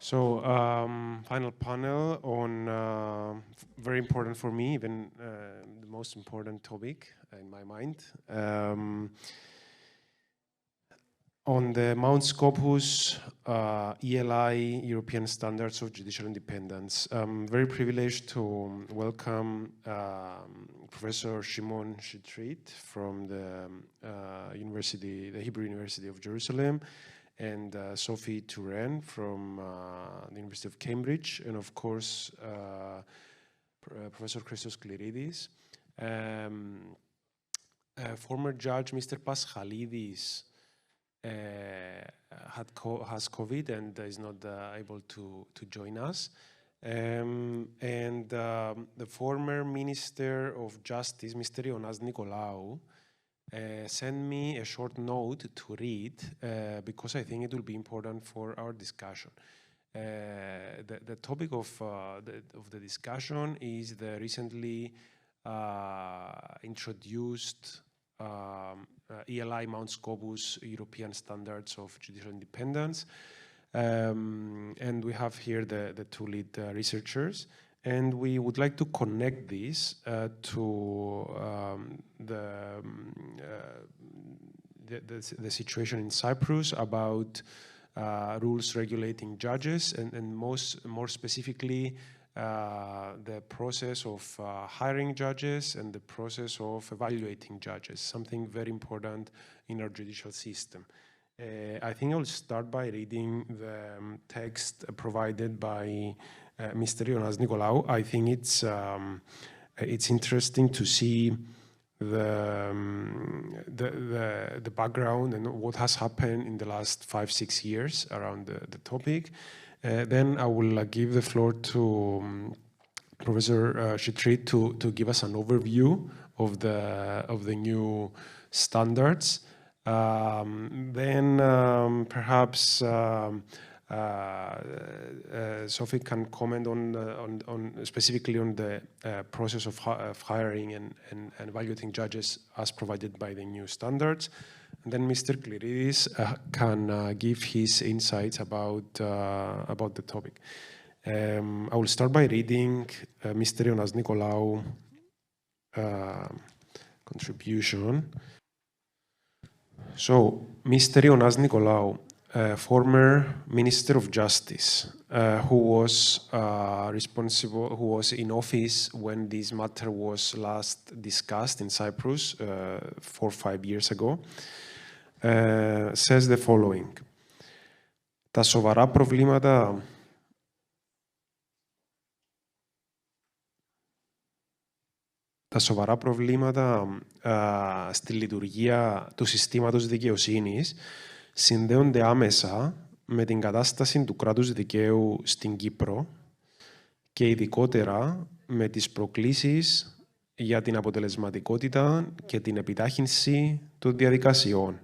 So, final panel on very important for me, even the most important topic in my mind. On the Mount Scopus ELI European Standards of Judicial Independence. I'm very privileged to welcome Professor Shimon Shitrit from the Hebrew University of Jerusalem, and Sophie Turen from the University of Cambridge, and of course Professor Christos Kliridis. Former judge Mr. Paschalidis has COVID and is not able to join us. And the former Minister of Justice, Mr. Ioannas Nikolaou, sent me a short note to read because I think it will be important for our discussion. The topic of the discussion is the recently introduced ELI Mount Scopus European Standards of Judicial Independence. And we have here the two lead researchers. And we would like to connect this to the situation in Cyprus about rules regulating judges, and more specifically the process of hiring judges and the process of evaluating judges, something very important in our judicial system. I think I'll start by reading the text provided by Mr. Ioannas Nikolaou. I think it's interesting to see the background and what has happened in the last 5-6 years around the topic. Then I will give the floor to Professor Shitrit to give us an overview of the new standards. Then perhaps Sophie can comment on specifically on the process of hiring and evaluating judges as provided by the new standards. And then Mr. Kliridis can give his insights about the topic. I will start by reading Mr. Ioannas Nikolaou contribution. So, Mr. Ioannas Nikolaou, former Minister of Justice, who was who was in office when this matter was last discussed in Cyprus 4 or 5 years ago, says the following. Τα σοβαρά προβλήματα στη λειτουργία του συστήματος δικαιοσύνης συνδέονται άμεσα με την κατάσταση του κράτους δικαίου στην Κύπρο και ειδικότερα με τις προκλήσεις για την αποτελεσματικότητα και την επιτάχυνση των διαδικασιών.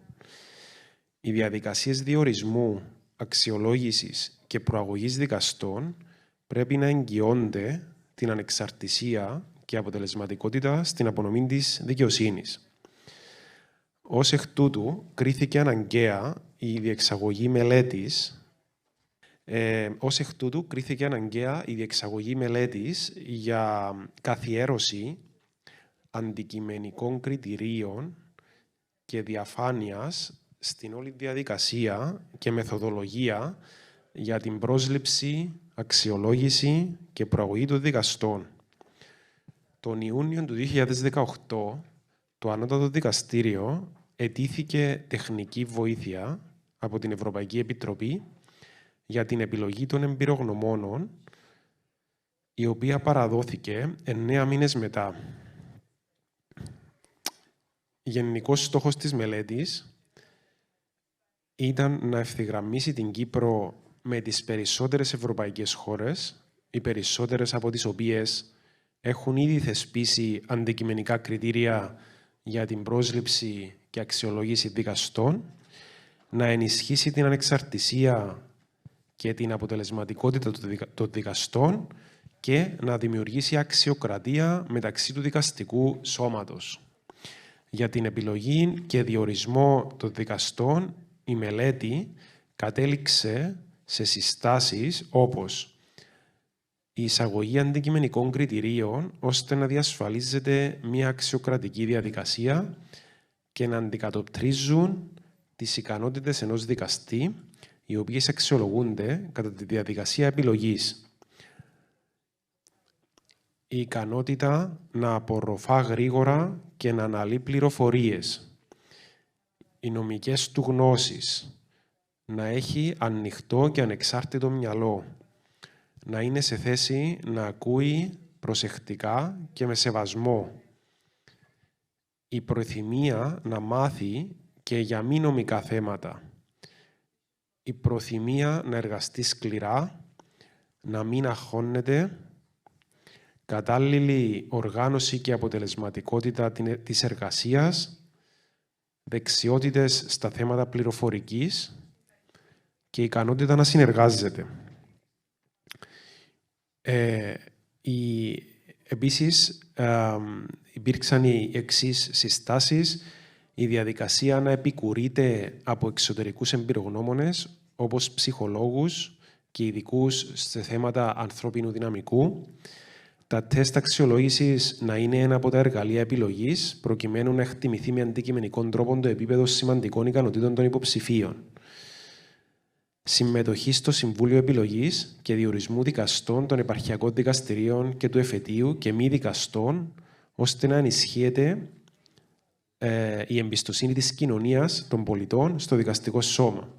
Οι διαδικασίες διορισμού, αξιολόγησης και προαγωγής δικαστών πρέπει να εγγυώνται την ανεξαρτησία και αποτελεσματικότητα στην απονομή της δικαιοσύνης. Ως εκ τούτου, κρίθηκε αναγκαία η διεξαγωγή μελέτης για καθιέρωση αντικειμενικών κριτηρίων και διαφάνειας στην όλη διαδικασία και μεθοδολογία για την πρόσληψη, αξιολόγηση και προαγωγή των δικαστών. Τον Ιούνιο του 2018, το Ανώτατο Δικαστήριο ετήθηκε τεχνική βοήθεια από την Ευρωπαϊκή Επιτροπή για την επιλογή των εμπειρογνωμόνων, η οποία παραδόθηκε 9 μήνες μετά. Γενικός στόχος της μελέτης ήταν να ευθυγραμμίσει την Κύπρο με τις περισσότερες ευρωπαϊκές χώρες, οι περισσότερες από τις οποίες έχουν ήδη θεσπίσει αντικειμενικά κριτήρια για την πρόσληψη και αξιολόγηση δικαστών, να ενισχύσει την ανεξαρτησία και την αποτελεσματικότητα των δικαστών και να δημιουργήσει αξιοκρατία μεταξύ του δικαστικού σώματος. Για την επιλογή και διορισμό των δικαστών, η μελέτη κατέληξε σε συστάσεις όπως η εισαγωγή αντικειμενικών κριτηρίων ώστε να διασφαλίζεται μια αξιοκρατική διαδικασία και να αντικατοπτρίζουν τις ικανότητες ενός δικαστή, οι οποίες αξιολογούνται κατά τη διαδικασία επιλογής. Η ικανότητα να απορροφά γρήγορα και να αναλύει πληροφορίες. Οι νομικές του γνώσεις. Να έχει ανοιχτό και ανεξάρτητο μυαλό. Να είναι σε θέση να ακούει προσεκτικά και με σεβασμό. Η προθυμία να μάθει και για μη νομικά θέματα. Η προθυμία να εργαστεί σκληρά, να μην αγχώνεται, κατάλληλη οργάνωση και αποτελεσματικότητα της εργασίας, δεξιότητες στα θέματα πληροφορικής και ικανότητα να συνεργάζεται. Επίσης, υπήρξαν οι εξής συστάσεις: η διαδικασία να επικουρείται από εξωτερικούς εμπειρογνώμονες, όπως ψυχολόγους και ειδικούς σε θέματα ανθρώπινου δυναμικού. Τα τεστ αξιολόγησης να είναι ένα από τα εργαλεία επιλογής, προκειμένου να εκτιμηθεί με αντικειμενικό τρόπο το επίπεδο σημαντικών ικανοτήτων των υποψηφίων. Συμμετοχή στο Συμβούλιο Επιλογής και διορισμού δικαστών των επαρχιακών δικαστηρίων και του εφετείου και μη δικαστών, ώστε να ενισχύεται η εμπιστοσύνη της κοινωνίας των πολιτών στο δικαστικό σώμα.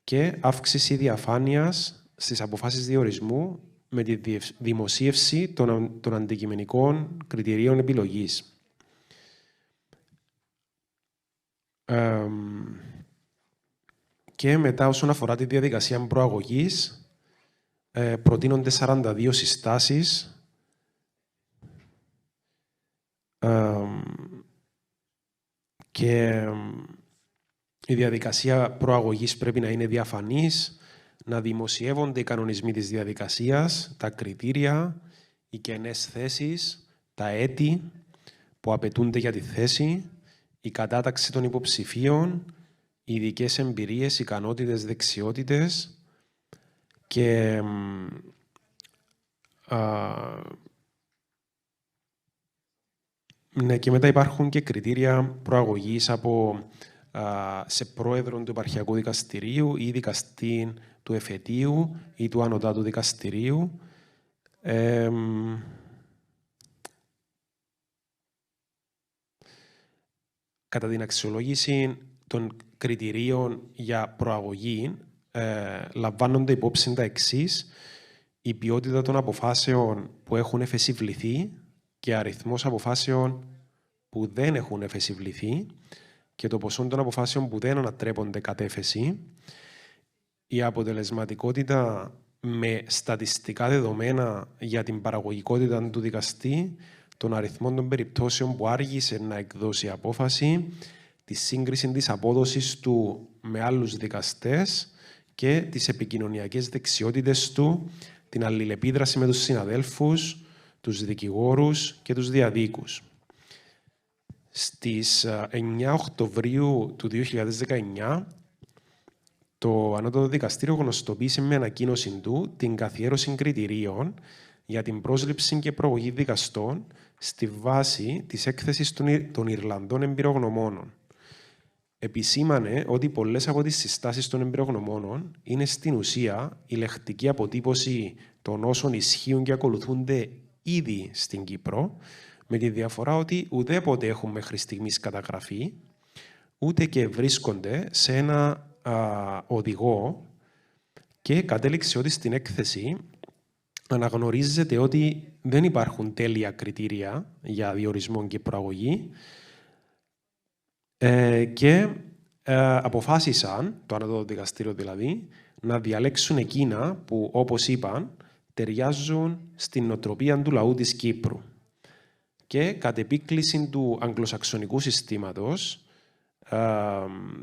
Και αύξηση διαφάνειας στις αποφάσεις διορισμού με τη δημοσίευση των αντικειμενικών κριτηρίων επιλογής. Και μετά, όσον αφορά τη διαδικασία προαγωγής, προτείνονται 42 συστάσεις και η διαδικασία προαγωγής πρέπει να είναι διαφανής, να δημοσιεύονται οι κανονισμοί της διαδικασίας, τα κριτήρια, οι κενές θέσεις, τα έτη που απαιτούνται για τη θέση, η κατάταξη των υποψηφίων, οι ειδικές εμπειρίες, ικανότητες, δεξιότητες και ναι, και μετά υπάρχουν και κριτήρια προαγωγής σε πρόεδρο του επαρχιακού δικαστηρίου ή δικαστή του εφετείου ή του ανωτάτου δικαστηρίου. Κατά την αξιολόγηση των κριτηρίων για προαγωγή, λαμβάνονται υπόψη τα εξής: η ποιότητα των αποφάσεων που έχουν εφεσιβληθεί και αριθμός αποφάσεων που δεν έχουν εφεσιβληθεί και το ποσό των αποφάσεων που δεν ανατρέπονται κατ' έφεση, η αποτελεσματικότητα με στατιστικά δεδομένα για την παραγωγικότητα του δικαστή, τον αριθμό των περιπτώσεων που άργησε να εκδώσει απόφαση, τη σύγκριση της απόδοσης του με άλλους δικαστές και τις επικοινωνιακές δεξιότητες του, την αλληλεπίδραση με τους συναδέλφους, τους δικηγόρους και τους διαδίκους. Στις 9 Οκτωβρίου του 2019, το Ανώτατο Δικαστήριο γνωστοποίησε με ανακοίνωση του την καθιέρωση κριτηρίων για την πρόσληψη και προαγωγή δικαστών στη βάση της έκθεσης των Ιρλανδών εμπειρογνωμόνων. Επισήμανε ότι πολλές από τις συστάσεις των εμπειρογνωμόνων είναι στην ουσία η λεκτική αποτύπωση των όσων ισχύουν και ακολουθούνται ήδη στην Κύπρο, με τη διαφορά ότι ουδέποτε έχουν μέχρι στιγμής καταγραφεί, ούτε και βρίσκονται σε ένα οδηγό, και κατέληξε ότι στην έκθεση αναγνωρίζεται ότι δεν υπάρχουν τέλεια κριτήρια για διορισμό και προαγωγή και αποφάσισαν, το Ανώτατο Δικαστήριο δηλαδή, να διαλέξουν εκείνα που, όπως είπαν, ταιριάζουν στην νοοτροπία του λαού της Κύπρου. Και κατ' επίκληση του αγγλοσαξονικού συστήματος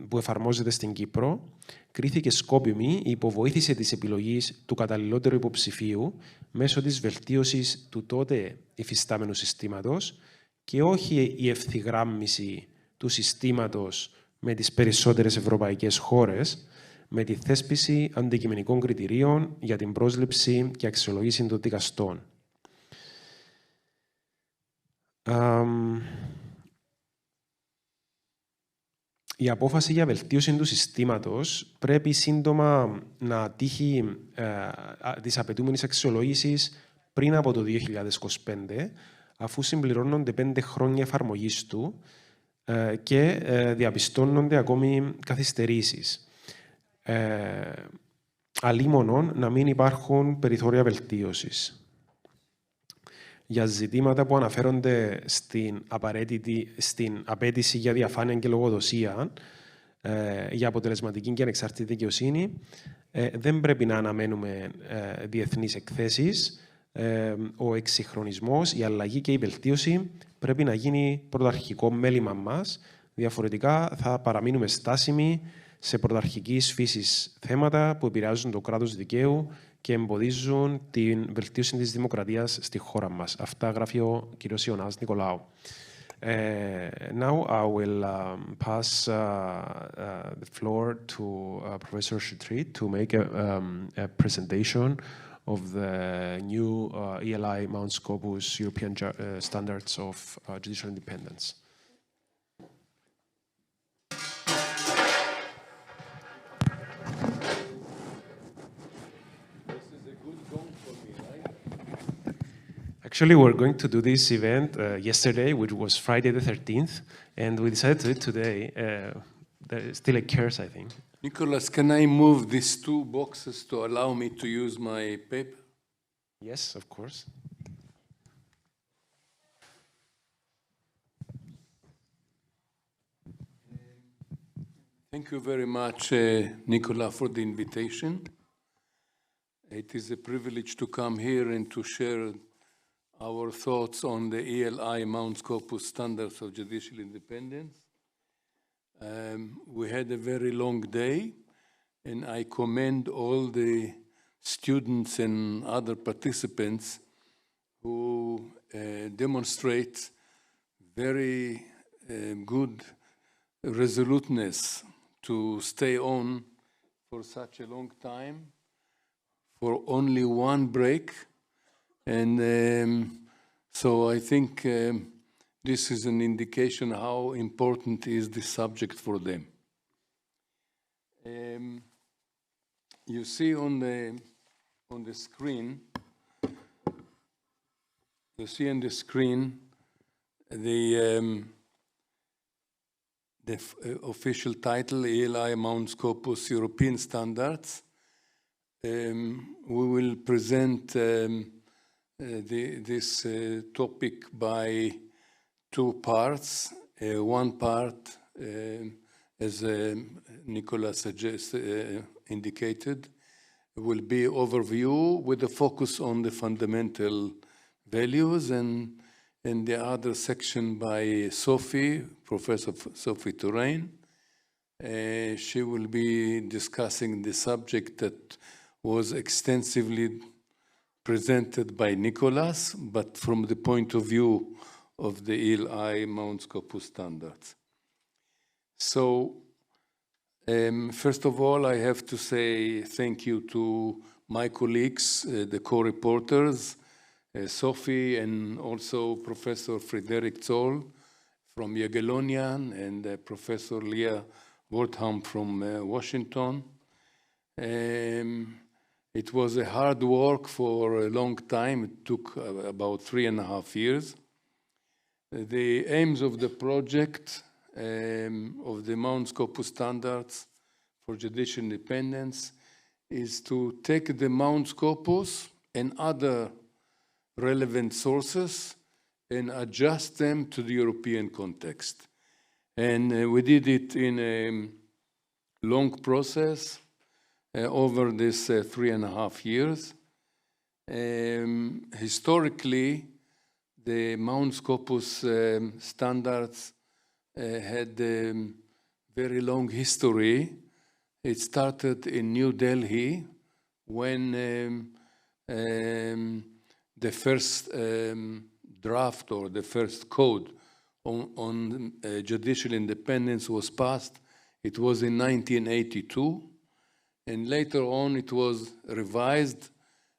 που εφαρμόζεται στην Κύπρο, κρίθηκε σκόπιμη η υποβοήθηση της επιλογής του καταλληλότερου υποψηφίου μέσω της βελτίωσης του τότε υφιστάμενου συστήματος και όχι η ευθυγράμμιση του συστήματος με τις περισσότερες ευρωπαϊκές χώρες, με τη θέσπιση αντικειμενικών κριτηρίων για την πρόσληψη και αξιολόγηση των δικαστών. Η απόφαση για βελτίωση του συστήματος πρέπει σύντομα να τύχει της απαιτούμενης αξιολόγησης πριν από το 2025, αφού συμπληρώνονται 5 χρόνια εφαρμογής του και διαπιστώνονται ακόμη καθυστερήσεις. Αλίμονον να μην υπάρχουν περιθώρια βελτίωσης. Για ζητήματα που αναφέρονται στην απέτηση για διαφάνεια και λογοδοσία, για αποτελεσματική και ανεξάρτητη δικαιοσύνη, δεν πρέπει να αναμένουμε διεθνείς εκθέσεις. Ο εξυγχρονισμός, η αλλαγή και η βελτίωση πρέπει να γίνει πρωταρχικό μέλημα μας. Διαφορετικά θα παραμείνουμε στάσιμοι σε πρωταρχικής φύσης θέματα που επηρεάζουν το κράτος δικαίου και εμποδίζουν την βελτίωση της δημοκρατίας στη χώρα μας. Αυτά γράφει ο κ. Ιωνάς Νικολάου. Now I will pass the floor to Professor Chetrit to make a presentation of the new ELI Mount Scopus European Standards of Judicial Independence. Actually, we're going to do this event yesterday, which was Friday the 13th, and we decided to do it today. There still occurs, I think. Nicholas, can I move these 2 boxes to allow me to use my paper? Yes, of course. Thank you very much, Nicola, for the invitation. It is a privilege to come here and to share our thoughts on the ELI Mount Scopus Standards of Judicial Independence. We had a very long day, and I commend all the students and other participants who demonstrate very good resoluteness to stay on for such a long time, for only 1 break. And so I think this is an indication how important is this subject for them. You see on the screen, the official title, ELI Mount Scopus European Standards. We will present this topic by 2 parts. One part, as Nicola indicated, will be overview with a focus on the fundamental values, and the other section by Sophie, Professor Sophie Touraine. She will be discussing the subject that was extensively presented by Nicholas, but from the point of view of the ELI Mount Scopus standards. So, first of all, I have to say thank you to my colleagues, the co-reporters, Sophie and also Professor Frederick Zoll from Jagiellonian and Professor Leah Wortham from Washington. It was a hard work for a long time. It took about 3.5 years. The aims of the project of the Mount Scopus Standards for Judicial Independence is to take the Mount Scopus and other relevant sources and adjust them to the European context. And we did it in a long process over this 3.5 years. Historically, the Mount Scopus standards had a very long history. It started in New Delhi when the first draft or the first code on judicial independence was passed. It was in 1982. and later on it was revised,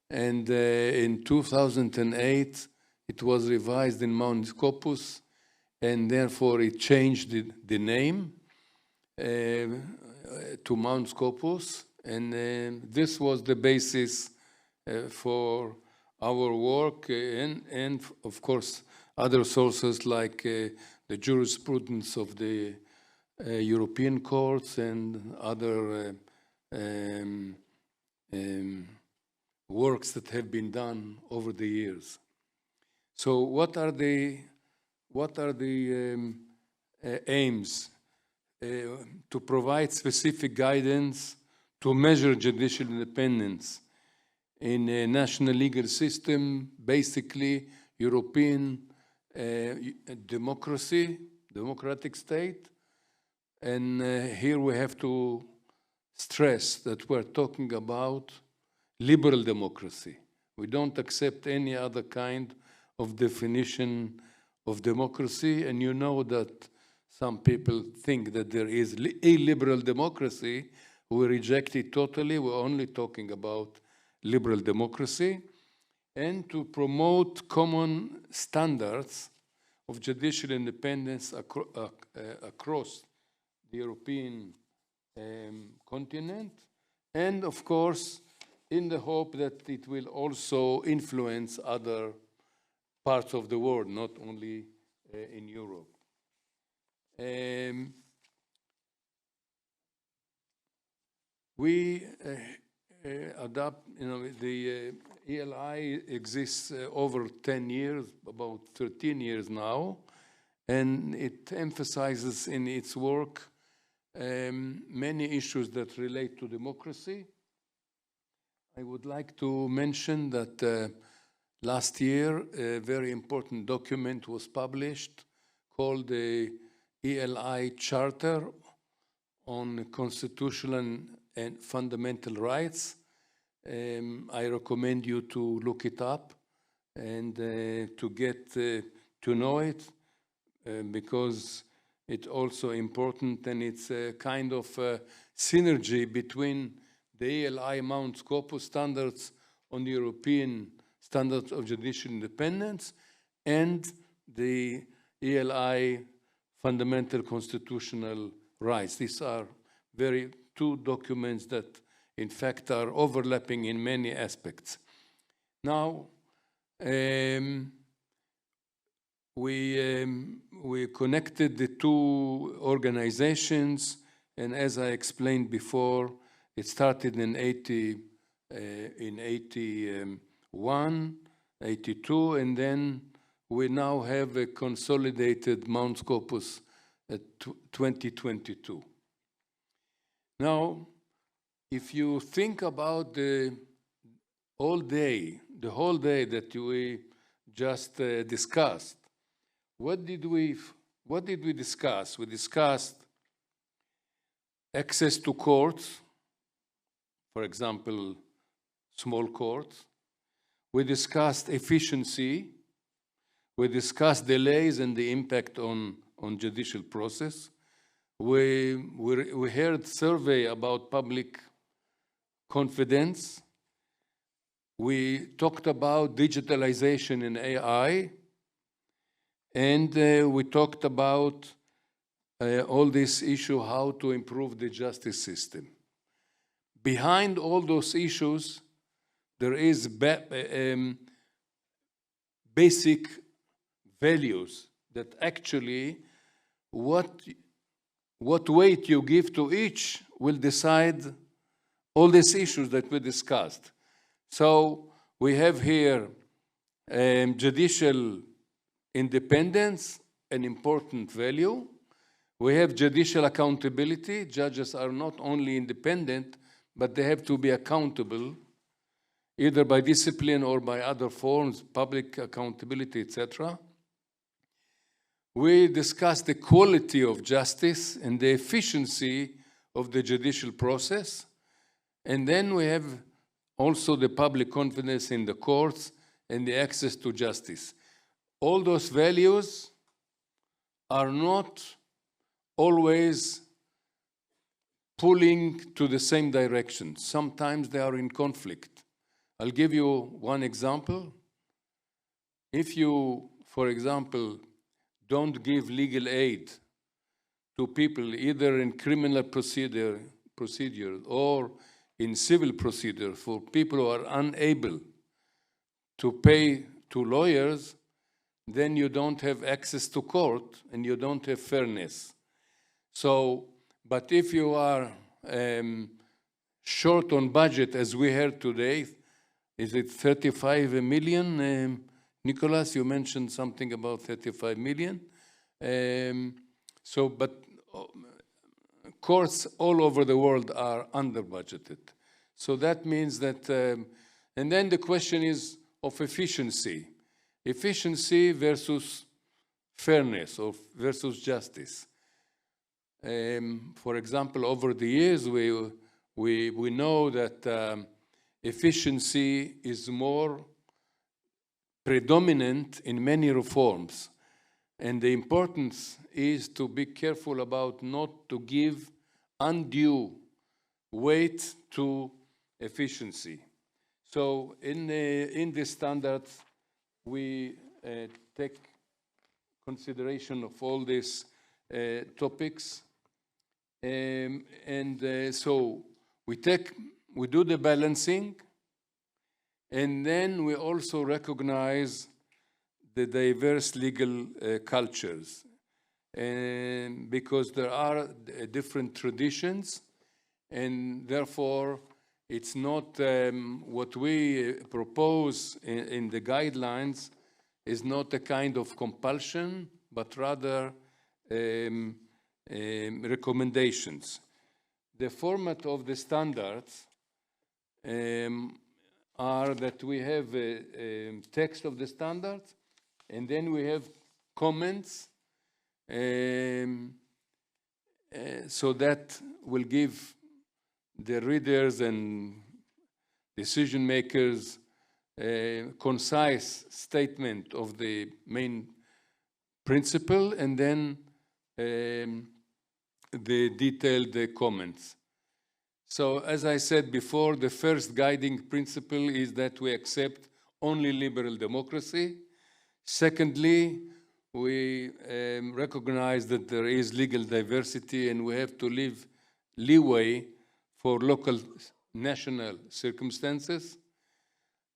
and in 2008 it was revised in Mount Scopus, and therefore it changed the name to Mount Scopus, and this was the basis for our work, and of course other sources like the jurisprudence of the European courts and other works that have been done over the years. So what are the aims? To provide specific guidance to measure judicial independence in a national legal system, basically European democratic state. And here we have to stress that we're talking about liberal democracy. We don't accept any other kind of definition of democracy, and you know that some people think that there is illiberal democracy. We reject it totally. We're only talking about liberal democracy, and to promote common standards of judicial independence across the European continent, and of course, in the hope that it will also influence other parts of the world, not only in Europe. We adopt, the ELI exists over 10 years, about 13 years now, and it emphasizes in its work many issues that relate to democracy. I would like to mention that last year a very important document was published called the ELI Charter on Constitutional and Fundamental Rights. I recommend you to look it up and to get to know it because it's also important, and it's a kind of synergy between the ELI Mount Scopus standards on the European standards of judicial independence and the ELI fundamental constitutional rights. These are two documents that in fact are overlapping in many aspects. Now, we connected the two organizations, and as I explained before, it started in 81, 82, and then we now have a consolidated Mount Scopus at 2022. Now, if you think about the whole day that we just discussed, what did we discuss? We discussed access to courts, for example, small courts. We discussed efficiency. We discussed delays and the impact on judicial process. We heard survey about public confidence. We talked about digitalization and AI. And we talked about all this issue, how to improve the justice system. Behind all those issues, there is basic values that actually what weight you give to each will decide all these issues that we discussed. So we have here judicial independence, an important value. We have judicial accountability. Judges are not only independent, but they have to be accountable, either by discipline or by other forms, public accountability, etc. We discussed the quality of justice and the efficiency of the judicial process. And then we have also the public confidence in the courts and the access to justice. All those values are not always pulling to the same direction. Sometimes they are in conflict. I'll give you one example. If you, for example, don't give legal aid to people either in criminal procedure or in civil procedure for people who are unable to pay to lawyers, then you don't have access to court and you don't have fairness. So, but if you are short on budget, as we heard today, is it 35 million? Nicholas, you mentioned something about 35 million. But courts all over the world are under budgeted. So that means that, and then the question is of efficiency. Efficiency versus fairness or versus justice. For example, over the years, we know that efficiency is more predominant in many reforms. And the importance is to be careful about not to give undue weight to efficiency. So in the standards, we take consideration of all these topics. So we do the balancing, and then we also recognize the diverse legal cultures, and because there are different traditions, and therefore it's not what we propose in the guidelines is not a kind of compulsion, but rather recommendations. The format of the standards are that we have a text of the standards, and then we have comments, so that will give the readers and decision makers a concise statement of the main principle, and then the detailed comments. So as I said before, the first guiding principle is that we accept only liberal democracy. Secondly, we recognize that there is legal diversity and we have to leave leeway for local national circumstances.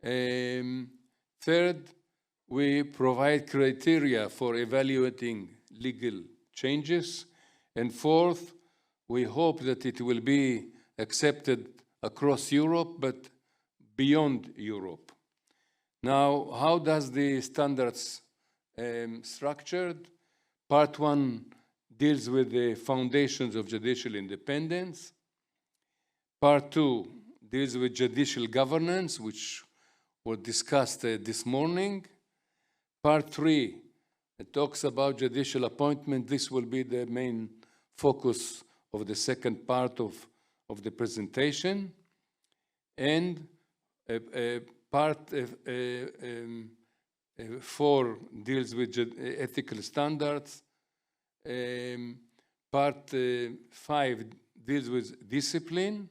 Third, we provide criteria for evaluating legal changes. And fourth, we hope that it will be accepted across Europe, but beyond Europe. Now, how does the standards structured? Part one deals with the foundations of judicial independence. Part two deals with judicial governance, which were discussed this morning. Part three talks about judicial appointment. This will be the main focus of the second part of the presentation. And part four deals with ethical standards. Part five deals with discipline.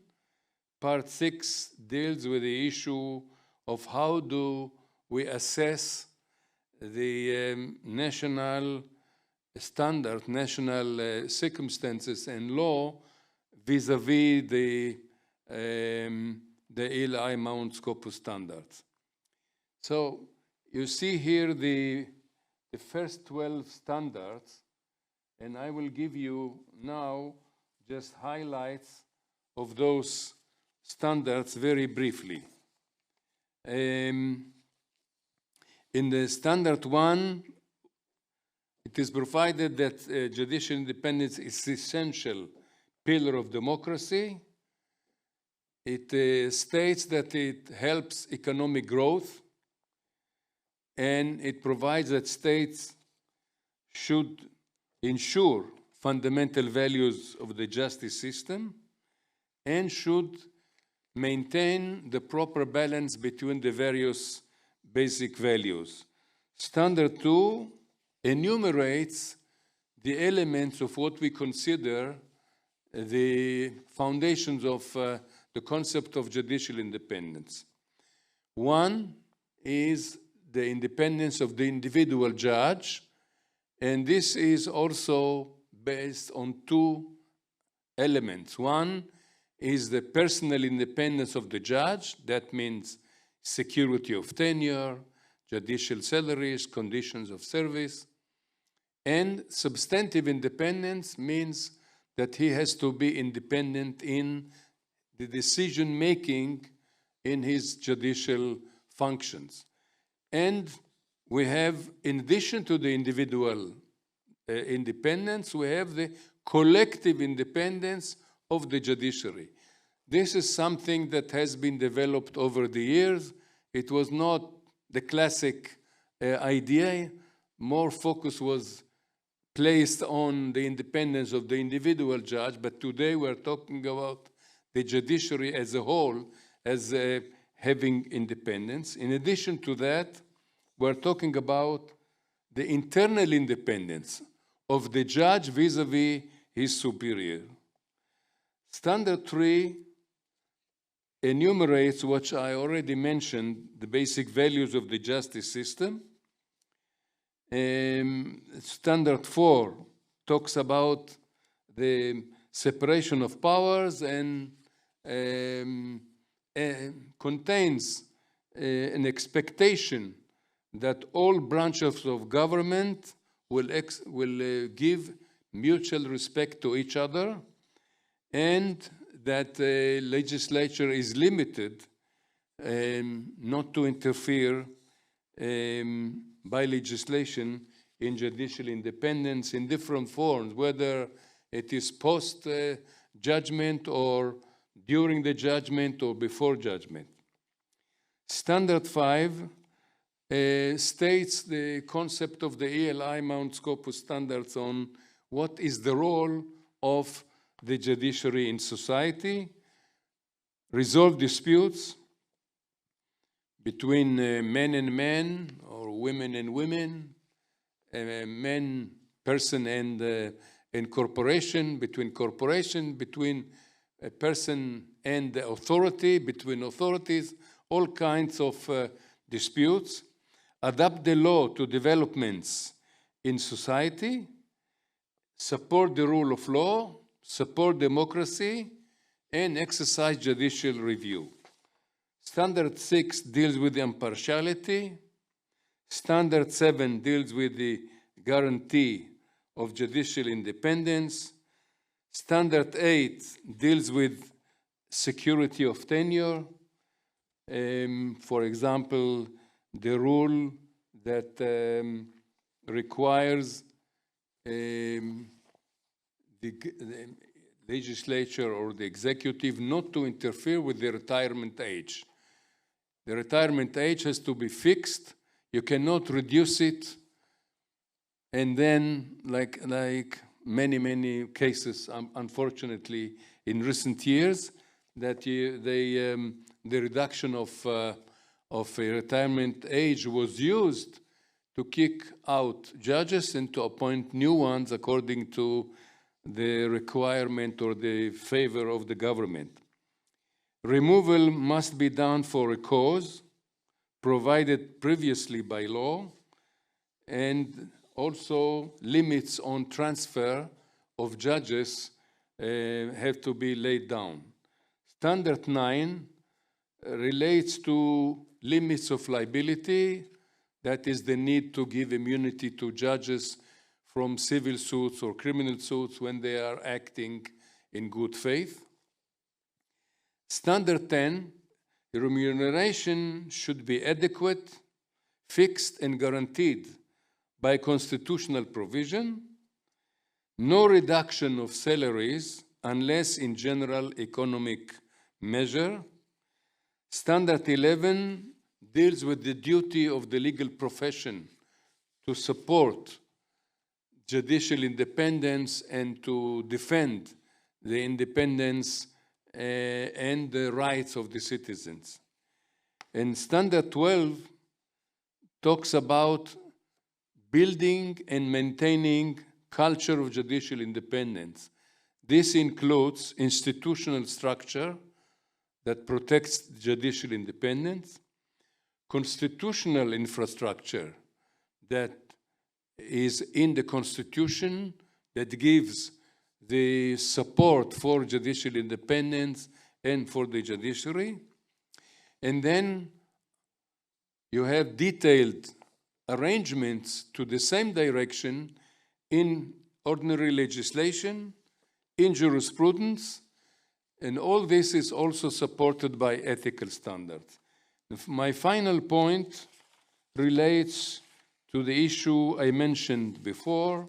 Part six deals with the issue of how do we assess the national standard, national circumstances and law vis-a-vis the ELI Mount Scopus standards. So you see here the first 12 standards, and I will give you now just highlights of those standards very briefly. In the standard one, it is provided that judicial independence is essential pillar of democracy. It states that it helps economic growth, and it provides that states should ensure fundamental values of the justice system and should maintain the proper balance between the various basic values. Standard 2 enumerates the elements of what we consider the foundations of the concept of judicial independence. One is the independence of the individual judge, and this is also based on two elements. One is the personal independence of the judge. That means security of tenure, judicial salaries, conditions of service. And substantive independence means that he has to be independent in the decision-making in his judicial functions. And we have, in addition to the individual independence, we have the collective independence of the judiciary. This is something that has been developed over the years. It was not the classic idea. More focus was placed on the independence of the individual judge, but today we're talking about the judiciary as a whole as having independence. In addition to that, we're talking about the internal independence of the judge vis-a-vis his superior. Standard 3 enumerates what I already mentioned, the basic values of the justice system. Standard 4 talks about the separation of powers and contains an expectation that all branches of government will give mutual respect to each other, and that legislature is limited not to interfere by legislation in judicial independence in different forms, whether it is post-judgment or during the judgment or before judgment. Standard 5 states the concept of the ELI Mount Scopus standards on what is the role of the judiciary in society, resolve disputes between men and men, or women and women, person and corporation, between a person and the authority, between authorities, all kinds of disputes, adapt the law to developments in society, support the rule of law, support democracy, and exercise judicial review. Standard 6 deals with impartiality. Standard 7 deals with the guarantee of judicial independence. Standard 8 deals with security of tenure. For example, the rule that requires the legislature or the executive not to interfere with the retirement age. The retirement age has to be fixed. You cannot reduce it. And then, like many cases, unfortunately, in recent years, that the reduction of a retirement age was used to kick out judges and to appoint new ones according to the requirement or the favor of the government. Removal must be done for a cause provided previously by law, and also limits on transfer of judges have to be laid down. Standard 9 relates to limits of liability, that is the need to give immunity to judges from civil suits or criminal suits when they are acting in good faith. Standard 10, the remuneration should be adequate, fixed, and guaranteed by constitutional provision. No reduction of salaries unless in general economic measure. Standard 11 deals with the duty of the legal profession to support judicial independence and to defend the independence and the rights of the citizens. And Standard 12 talks about building and maintaining culture of judicial independence. This includes institutional structure that protects judicial independence, constitutional infrastructure that is in the Constitution that gives the support for judicial independence and for the judiciary. And then you have detailed arrangements to the same direction in ordinary legislation, in jurisprudence, and all this is also supported by ethical standards. My final point relates to the issue I mentioned before,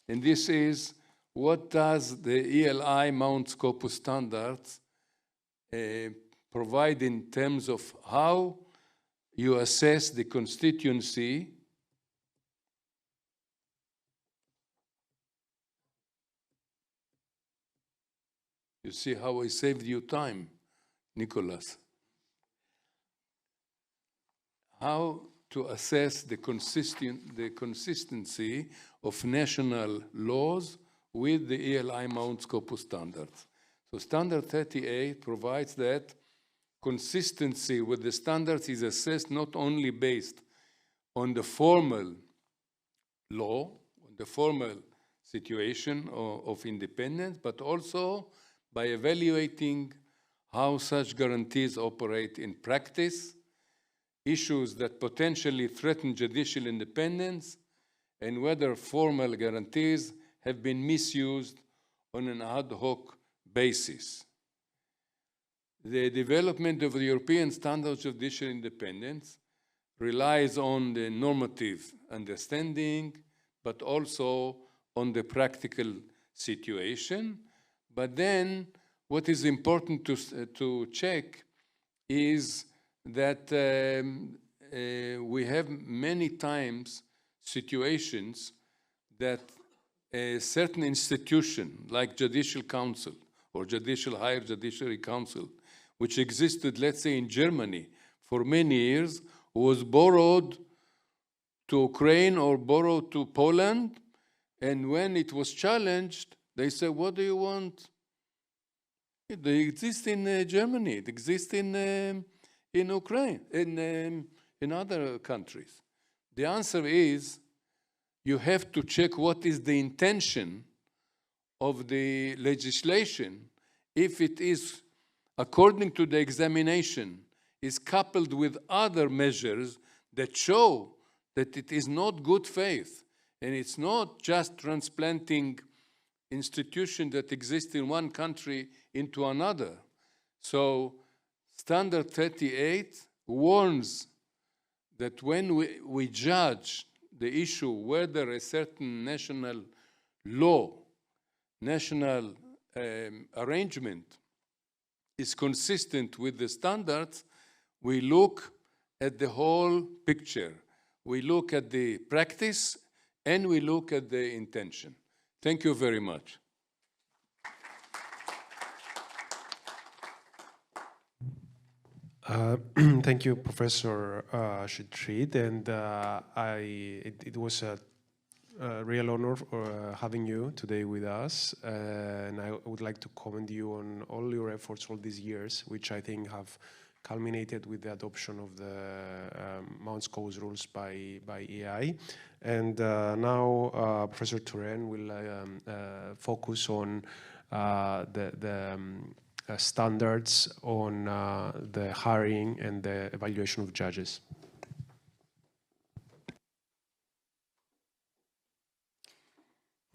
and this is what does the ELI Mount Scopus standards provide in terms of how you assess the constituency You see how I saved you time, Nicholas. How to assess the consistency of national laws with the ELI Mount Scopus standards. So Standard 38 provides that consistency with the standards is assessed not only based on the formal law, on the formal situation of independence, but also by evaluating how such guarantees operate in practice, issues that potentially threaten judicial independence, and whether formal guarantees have been misused on an ad hoc basis. The development of the European standards of judicial independence relies on the normative understanding, but also on the practical situation. But then what is important to check is that we have many times situations that a certain institution like Judicial Council or Higher Judiciary Council, which existed, let's say, in Germany for many years, was borrowed to Ukraine or borrowed to Poland, and when it was challenged, they said, what do you want? They exist in Germany, it exists in Ukraine, in other countries. The answer is, you have to check what is the intention of the legislation. If it is, according to the examination, is coupled with other measures that show that it is not good faith, and it's not just transplanting institutions that exist in one country into another. So Standard 38 warns that when we judge the issue whether a certain national law, national arrangement is consistent with the standards, we look at the whole picture. We look at the practice and we look at the intention. Thank you very much. Thank you, Professor Shetreed, and it was a real honor having you today with us, and I would like to commend you on all your efforts all these years, which I think have culminated with the adoption of the Mount Scopus rules by EI. And now Professor Turen will focus on the standards on the hiring and the evaluation of judges.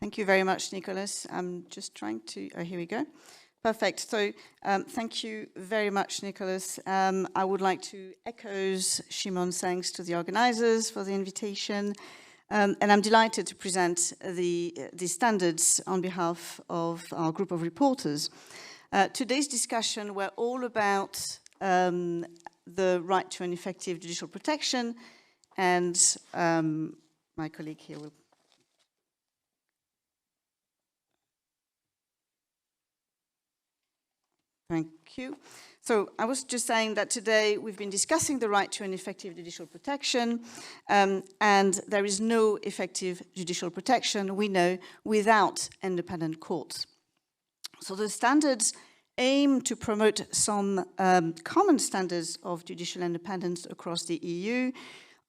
Thank you very much, Nicholas. I'm just trying to, here we go. Perfect. So thank you very much, Nicholas. I would like to echo Shimon's thanks to the organizers for the invitation. And I'm delighted to present the standards on behalf of our group of reporters. Today's discussion were all about the right to an effective judicial protection, and my colleague here will. Thank you. So I was just saying that today we've been discussing the right to an effective judicial protection, and there is no effective judicial protection, we know, without independent courts. So the standards aim to promote some common standards of judicial independence across the EU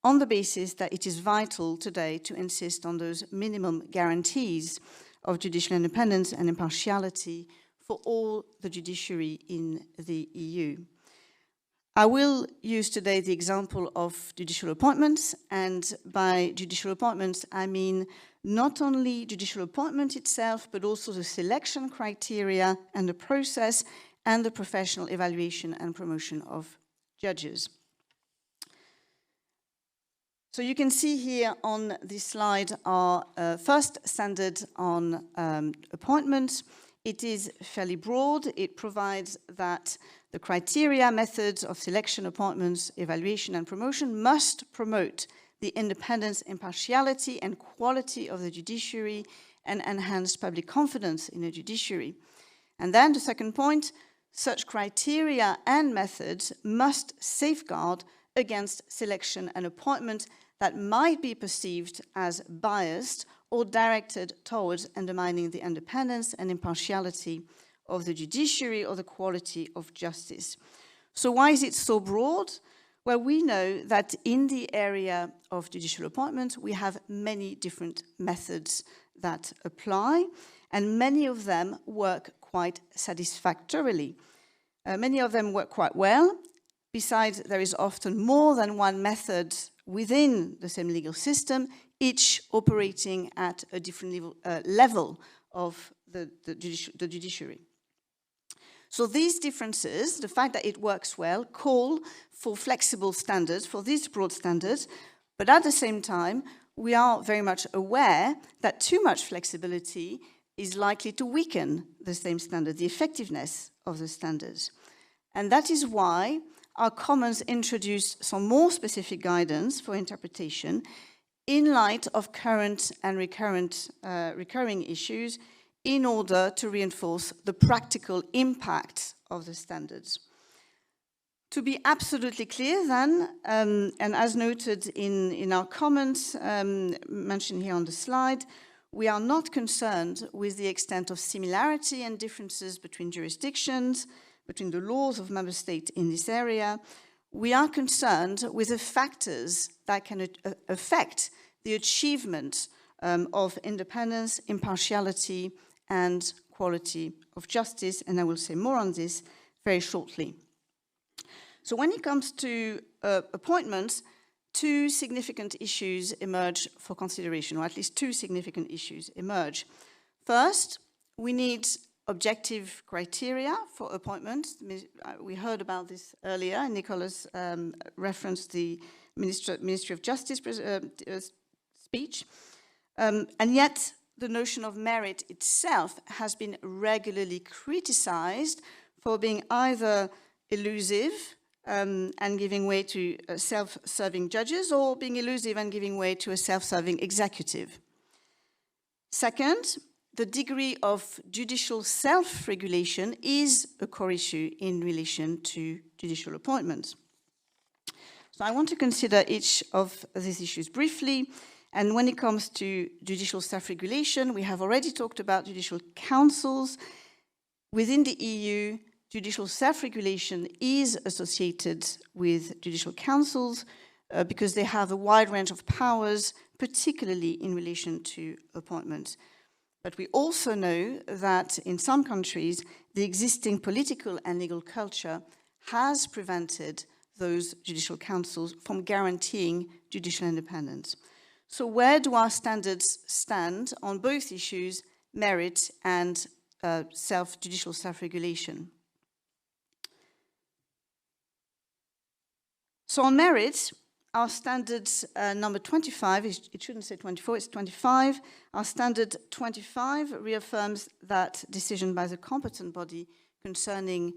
on the basis that it is vital today to insist on those minimum guarantees of judicial independence and impartiality for all the judiciary in the EU. I will use today the example of judicial appointments, and by judicial appointments I mean not only judicial appointment itself, but also the selection criteria and the process and the professional evaluation and promotion of judges. So you can see here on this slide our first standard on appointments. It is fairly broad. It provides that the criteria, methods of selection, appointments, evaluation and promotion must promote the independence, impartiality and quality of the judiciary and enhance public confidence in the judiciary. And then the second point, such criteria and methods must safeguard against selection and appointment that might be perceived as biased or directed towards undermining the independence and impartiality of the judiciary or the quality of justice. So why is it so broad? Well, we know that in the area of judicial appointment, we have many different methods that apply, and many of them work quite satisfactorily. Many of them work quite well. Besides, there is often more than one method within the same legal system, each operating at a different level of the judiciary. So these differences, the fact that it works well, call for flexible standards, for these broad standards, but at the same time, we are very much aware that too much flexibility is likely to weaken the same standard, the effectiveness of the standards. And that is why our Commons introduced some more specific guidance for interpretation in light of current and recurring issues, in order to reinforce the practical impact of the standards. To be absolutely clear then, and as noted in our comments mentioned here on the slide, we are not concerned with the extent of similarity and differences between jurisdictions, between the laws of member states in this area. We are concerned with the factors that can affect the achievement of independence, impartiality, and quality of justice, and I will say more on this very shortly. So when it comes to appointments, two significant issues emerge for consideration, or at least two significant issues emerge. First, we need objective criteria for appointments. We heard about this earlier, and Nicholas referenced the Ministry of Justice speech, and yet the notion of merit itself has been regularly criticized for being either elusive and giving way to self-serving judges, or being elusive and giving way to a self-serving executive. Second, the degree of judicial self-regulation is a core issue in relation to judicial appointments. So I want to consider each of these issues briefly. And when it comes to judicial self-regulation, we have already talked about judicial councils. Within the EU, judicial self-regulation is associated with judicial councils because they have a wide range of powers, particularly in relation to appointments. But we also know that in some countries, the existing political and legal culture has prevented those judicial councils from guaranteeing judicial independence. So where do our standards stand on both issues, merit and judicial self-regulation? So on merit, our standards number 25, it shouldn't say 24, it's 25. Our standard 25 reaffirms that decision by the competent body concerning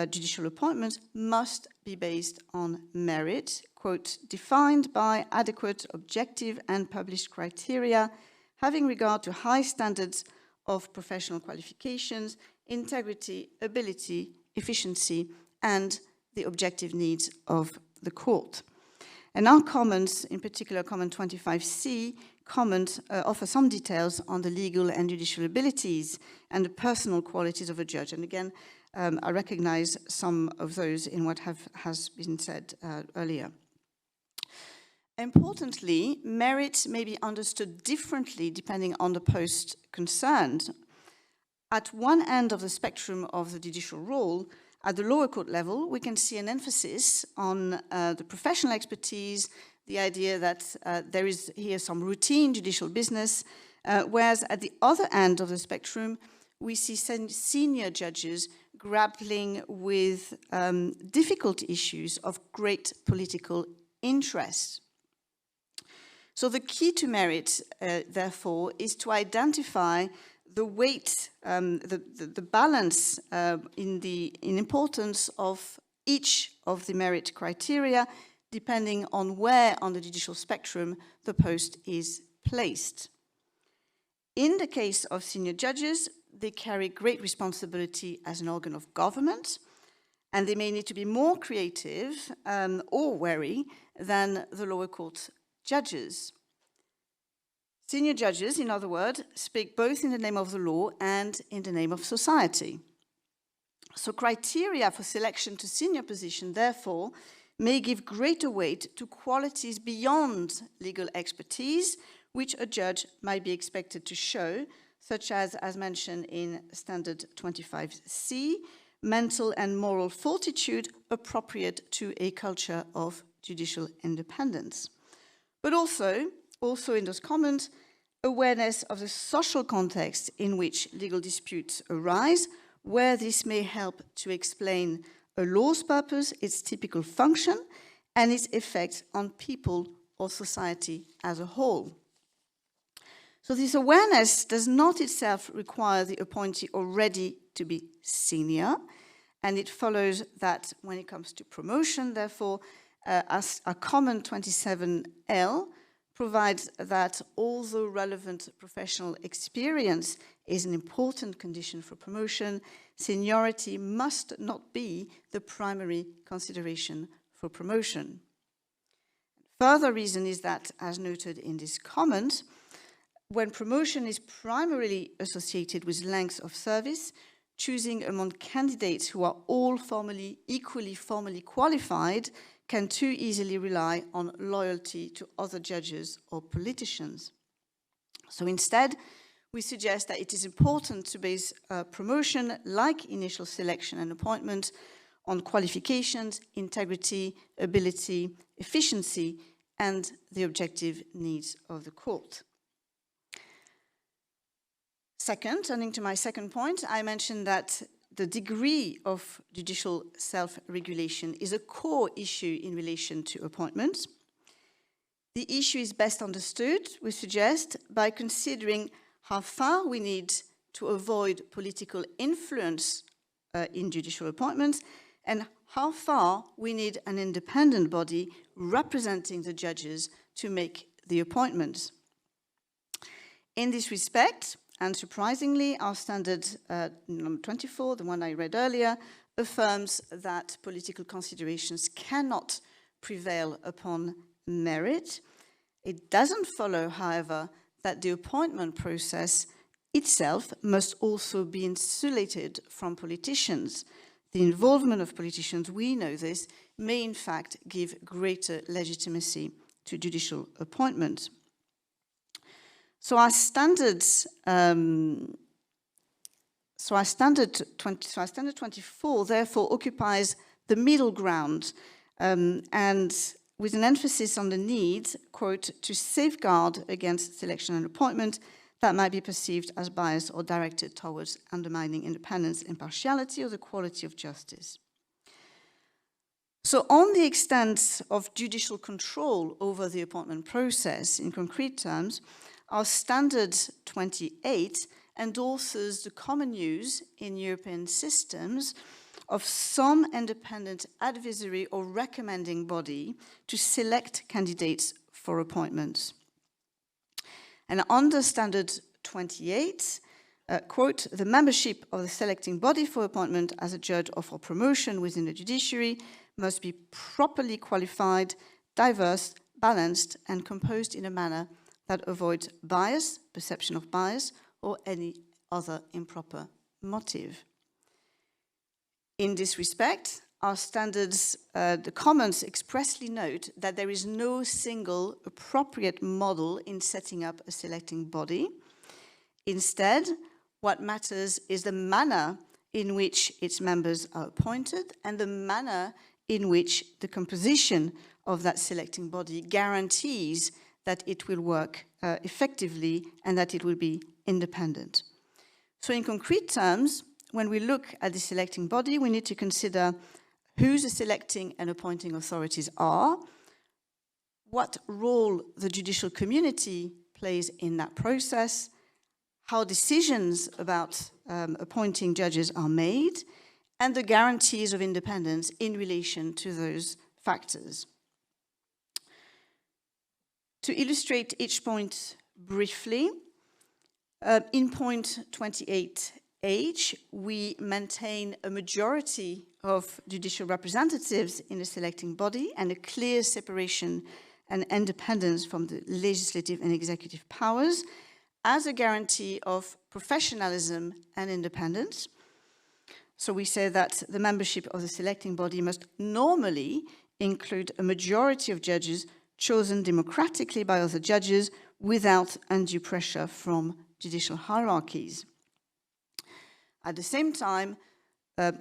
judicial appointments must be based on merit, quote, defined by adequate, objective and published criteria, having regard to high standards of professional qualifications, integrity, ability, efficiency, and the objective needs of the court. And our comments, in particular comment 25C, offer some details on the legal and judicial abilities and the personal qualities of a judge. And again, I recognize some of those in what has been said earlier. Importantly, merit may be understood differently depending on the post concerned. At one end of the spectrum of the judicial role, at the lower court level, we can see an emphasis on the professional expertise, the idea that there is here some routine judicial business, whereas at the other end of the spectrum, we see senior judges grappling with difficult issues of great political interest. So the key to merit, therefore, is to identify the weight, the balance in importance of each of the merit criteria, depending on where on the judicial spectrum the post is placed. In the case of senior judges, they carry great responsibility as an organ of government, and they may need to be more creative or wary than the lower court judges. Senior judges, in other words, speak both in the name of the law and in the name of society. So criteria for selection to senior position, therefore, may give greater weight to qualities beyond legal expertise, which a judge might be expected to show, such as mentioned in Standard 25C, mental and moral fortitude appropriate to a culture of judicial independence. But also in those comments, awareness of the social context in which legal disputes arise, where this may help to explain a law's purpose, its typical function, and its effect on people or society as a whole. So this awareness does not itself require the appointee already to be senior, and it follows that when it comes to promotion, therefore, as a common 27L provides that although relevant professional experience is an important condition for promotion, seniority must not be the primary consideration for promotion. Further reason is that, as noted in this comment, when promotion is primarily associated with length of service, choosing among candidates who are all equally formally qualified can too easily rely on loyalty to other judges or politicians. So instead, we suggest that it is important to base promotion, like initial selection and appointment, on qualifications, integrity, ability, efficiency, and the objective needs of the court. Second, turning to my second point, I mentioned that the degree of judicial self-regulation is a core issue in relation to appointments. The issue is best understood, we suggest, by considering how far we need to avoid political influence in judicial appointments and how far we need an independent body representing the judges to make the appointments. In this respect, unsurprisingly, our standard number 24, the one I read earlier, affirms that political considerations cannot prevail upon merit. It doesn't follow, however, that the appointment process itself must also be insulated from politicians. The involvement of politicians, we know this, may in fact give greater legitimacy to judicial appointments. So our standard 24 therefore occupies the middle ground and with an emphasis on the need, quote, to safeguard against selection and appointment that might be perceived as biased or directed towards undermining independence, impartiality, or the quality of justice. So on the extent of judicial control over the appointment process, in concrete terms, our standard 28 endorses the common use in European systems of some independent advisory or recommending body to select candidates for appointments. And under standard 28, quote, the membership of the selecting body for appointment as a judge or for promotion within the judiciary must be properly qualified, diverse, balanced, and composed in a manner that avoids bias, perception of bias, or any other improper motive. In this respect, our standards, the comments expressly note that there is no single appropriate model in setting up a selecting body. Instead, what matters is the manner in which its members are appointed and the manner in which the composition of that selecting body guarantees that it will work effectively and that it will be independent. So in concrete terms, when we look at the selecting body, we need to consider who the selecting and appointing authorities are, what role the judicial community plays in that process, how decisions about appointing judges are made, and the guarantees of independence in relation to those factors. To illustrate each point briefly, in point 28H, we maintain a majority of judicial representatives in the selecting body and a clear separation and independence from the legislative and executive powers as a guarantee of professionalism and independence. So we say that the membership of the selecting body must normally include a majority of judges chosen democratically by other judges without undue pressure from judicial hierarchies. At the same time,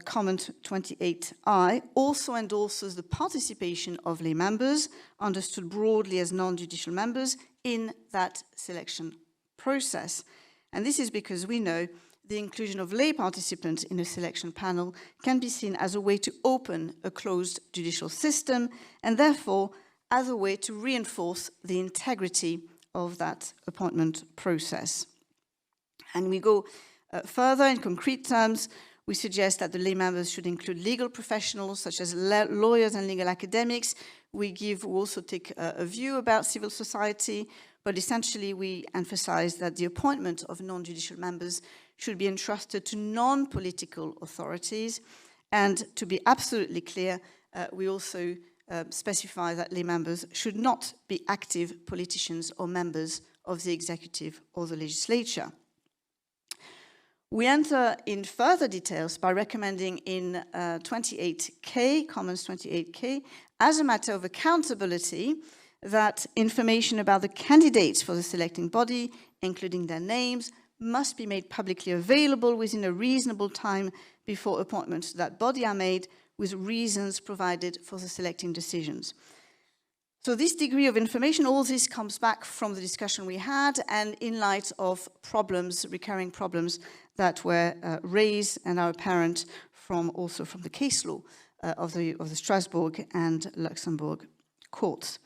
comment 28I also endorses the participation of lay members, understood broadly as non-judicial members, in that selection process. And this is because we know the inclusion of lay participants in a selection panel can be seen as a way to open a closed judicial system and therefore as a way to reinforce the integrity of that appointment process. And we go further in concrete terms. We suggest that the lay members should include legal professionals such as lawyers and legal academics. We also take a view about civil society, but essentially we emphasize that the appointment of non-judicial members should be entrusted to non-political authorities. And to be absolutely clear, we also specify that lay members should not be active politicians or members of the executive or the legislature. We enter in further details by recommending in 28K, Comments 28K, as a matter of accountability, that information about the candidates for the selecting body, including their names, must be made publicly available within a reasonable time before appointments to that body are made, with reasons provided for the selecting decisions. So this degree of information, all this comes back from the discussion we had and in light of problems, recurring problems that were raised and are apparent also from the case law of the Strasbourg and Luxembourg courts.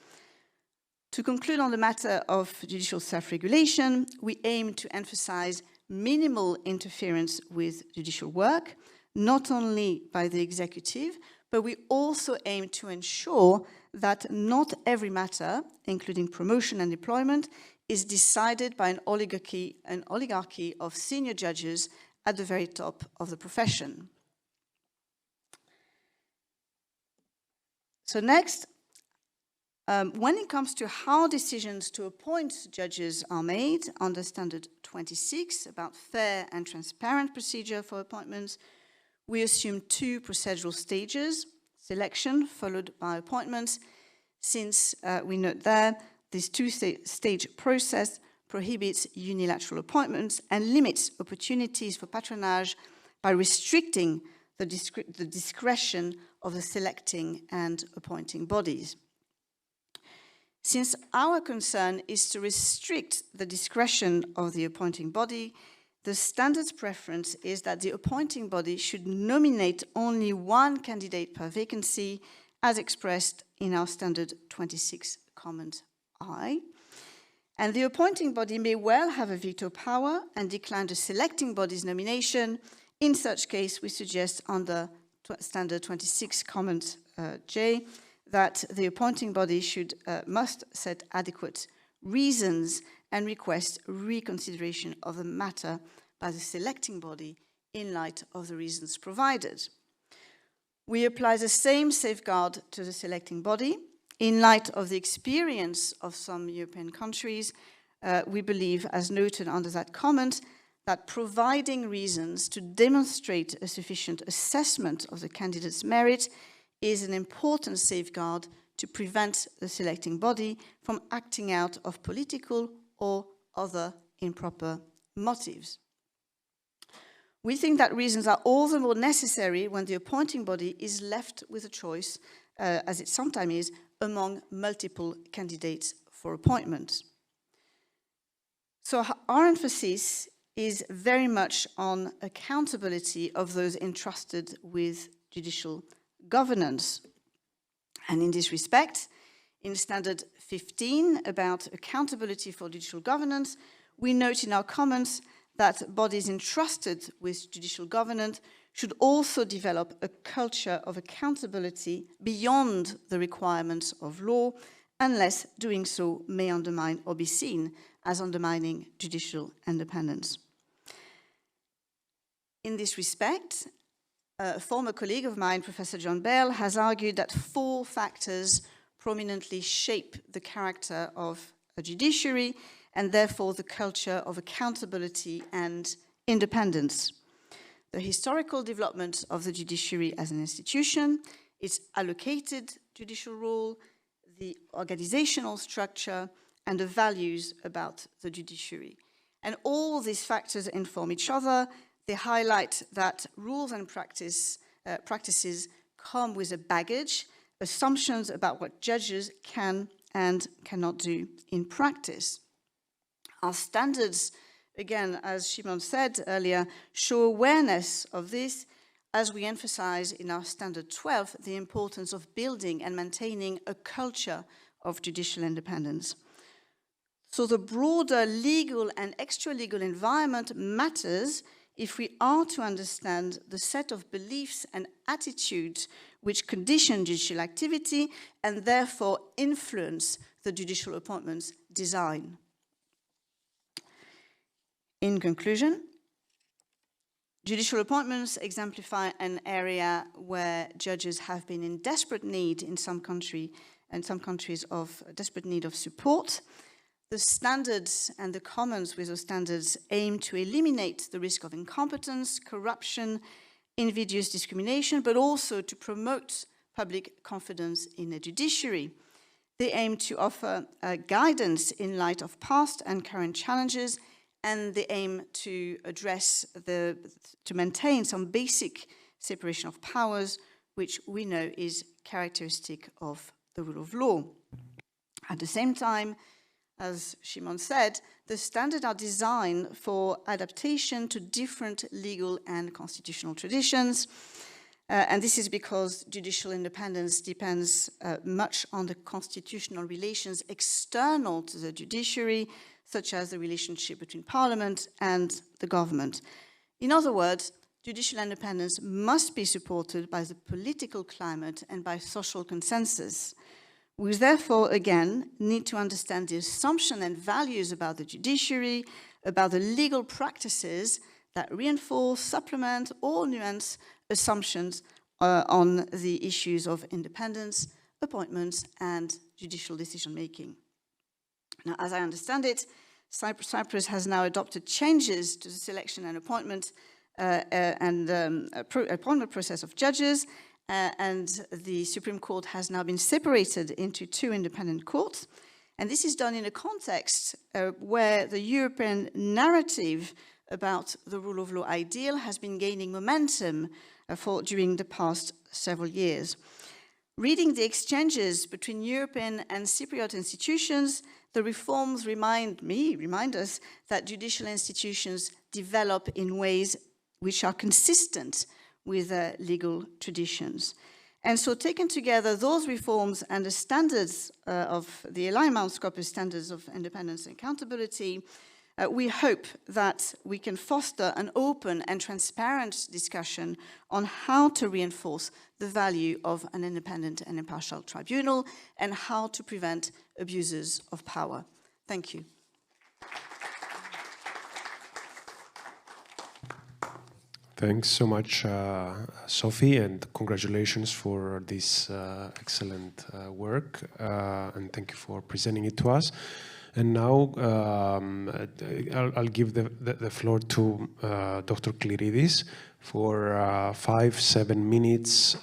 To conclude on the matter of judicial self-regulation, we aim to emphasize minimal interference with judicial work, not only by the executive, but we also aim to ensure that not every matter, including promotion and deployment, is decided by an oligarchy of senior judges at the very top of the profession. So next, when it comes to how decisions to appoint judges are made under Standard 26 about fair and transparent procedure for appointments, we assume two procedural stages: selection followed by appointments, since we note there this two-stage process prohibits unilateral appointments and limits opportunities for patronage by restricting the discretion of the selecting and appointing bodies. Since our concern is to restrict the discretion of the appointing body, the standard's preference is that the appointing body should nominate only one candidate per vacancy, as expressed in our Standard 26 Comment I. And the appointing body may well have a veto power and decline the selecting body's nomination. In such case, we suggest under Standard 26 Comment J that the appointing body must set adequate reasons and request reconsideration of the matter by the selecting body in light of the reasons provided. We apply the same safeguard to the selecting body. In light of the experience of some European countries, we believe, as noted under that comment, that providing reasons to demonstrate a sufficient assessment of the candidate's merit is an important safeguard to prevent the selecting body from acting out of political or other improper motives. We think that reasons are all the more necessary when the appointing body is left with a choice, as it sometimes is, among multiple candidates for appointment. So our emphasis is very much on accountability of those entrusted with judicial governance. And in this respect, in Standard 15 about accountability for judicial governance, we note in our comments that bodies entrusted with judicial governance should also develop a culture of accountability beyond the requirements of law, unless doing so may undermine or be seen as undermining judicial independence. In this respect, a former colleague of mine, Professor John Bell, has argued that 4 factors prominently shape the character of a judiciary and therefore the culture of accountability and independence. The historical development of the judiciary as an institution, its allocated judicial role, the organizational structure, and the values about the judiciary. And all these factors inform each other. They highlight that rules and practices come with a baggage, assumptions about what judges can and cannot do in practice. Our standards, again, as Shimon said earlier, show awareness of this, as we emphasize in our Standard 12 the importance of building and maintaining a culture of judicial independence. So the broader legal and extra-legal environment matters if we are to understand the set of beliefs and attitudes which condition judicial activity and therefore influence the judicial appointments design. In conclusion, judicial appointments exemplify an area where judges have been in desperate need in some countries of desperate need of support. The standards and the comments with those standards aim to eliminate the risk of incompetence, corruption, invidious discrimination, but also to promote public confidence in the judiciary. They aim to offer guidance in light of past and current challenges, and they aim to address to maintain some basic separation of powers, which we know is characteristic of the rule of law. At the same time, as Shimon said, the standards are designed for adaptation to different legal and constitutional traditions. And this is because judicial independence depends much on the constitutional relations external to the judiciary, such as the relationship between Parliament and the government. In other words, judicial independence must be supported by the political climate and by social consensus. We therefore, again, need to understand the assumption and values about the judiciary, about the legal practices that reinforce, supplement, or nuance assumptions on the issues of independence, appointments, and judicial decision-making. Now, as I understand it, Cyprus has now adopted changes to the selection and appointment appointment process of judges, and the Supreme Court has now been separated into 2 independent courts. And this is done in a context where the European narrative about the rule of law ideal has been gaining momentum during the past several years. Reading the exchanges between European and Cypriot institutions, the reforms remind us that judicial institutions develop in ways which are consistent with legal traditions. And so taken together, those reforms and the standards of the ELI Mount Scopus standards of independence and accountability, we hope that we can foster an open and transparent discussion on how to reinforce the value of an independent and impartial tribunal and how to prevent abuses of power. Thank you. Thanks so much, Sophie, and congratulations for this excellent work, and thank you for presenting it to us. And now I'll give the floor to Dr. Kliridis for 5-7 minutes.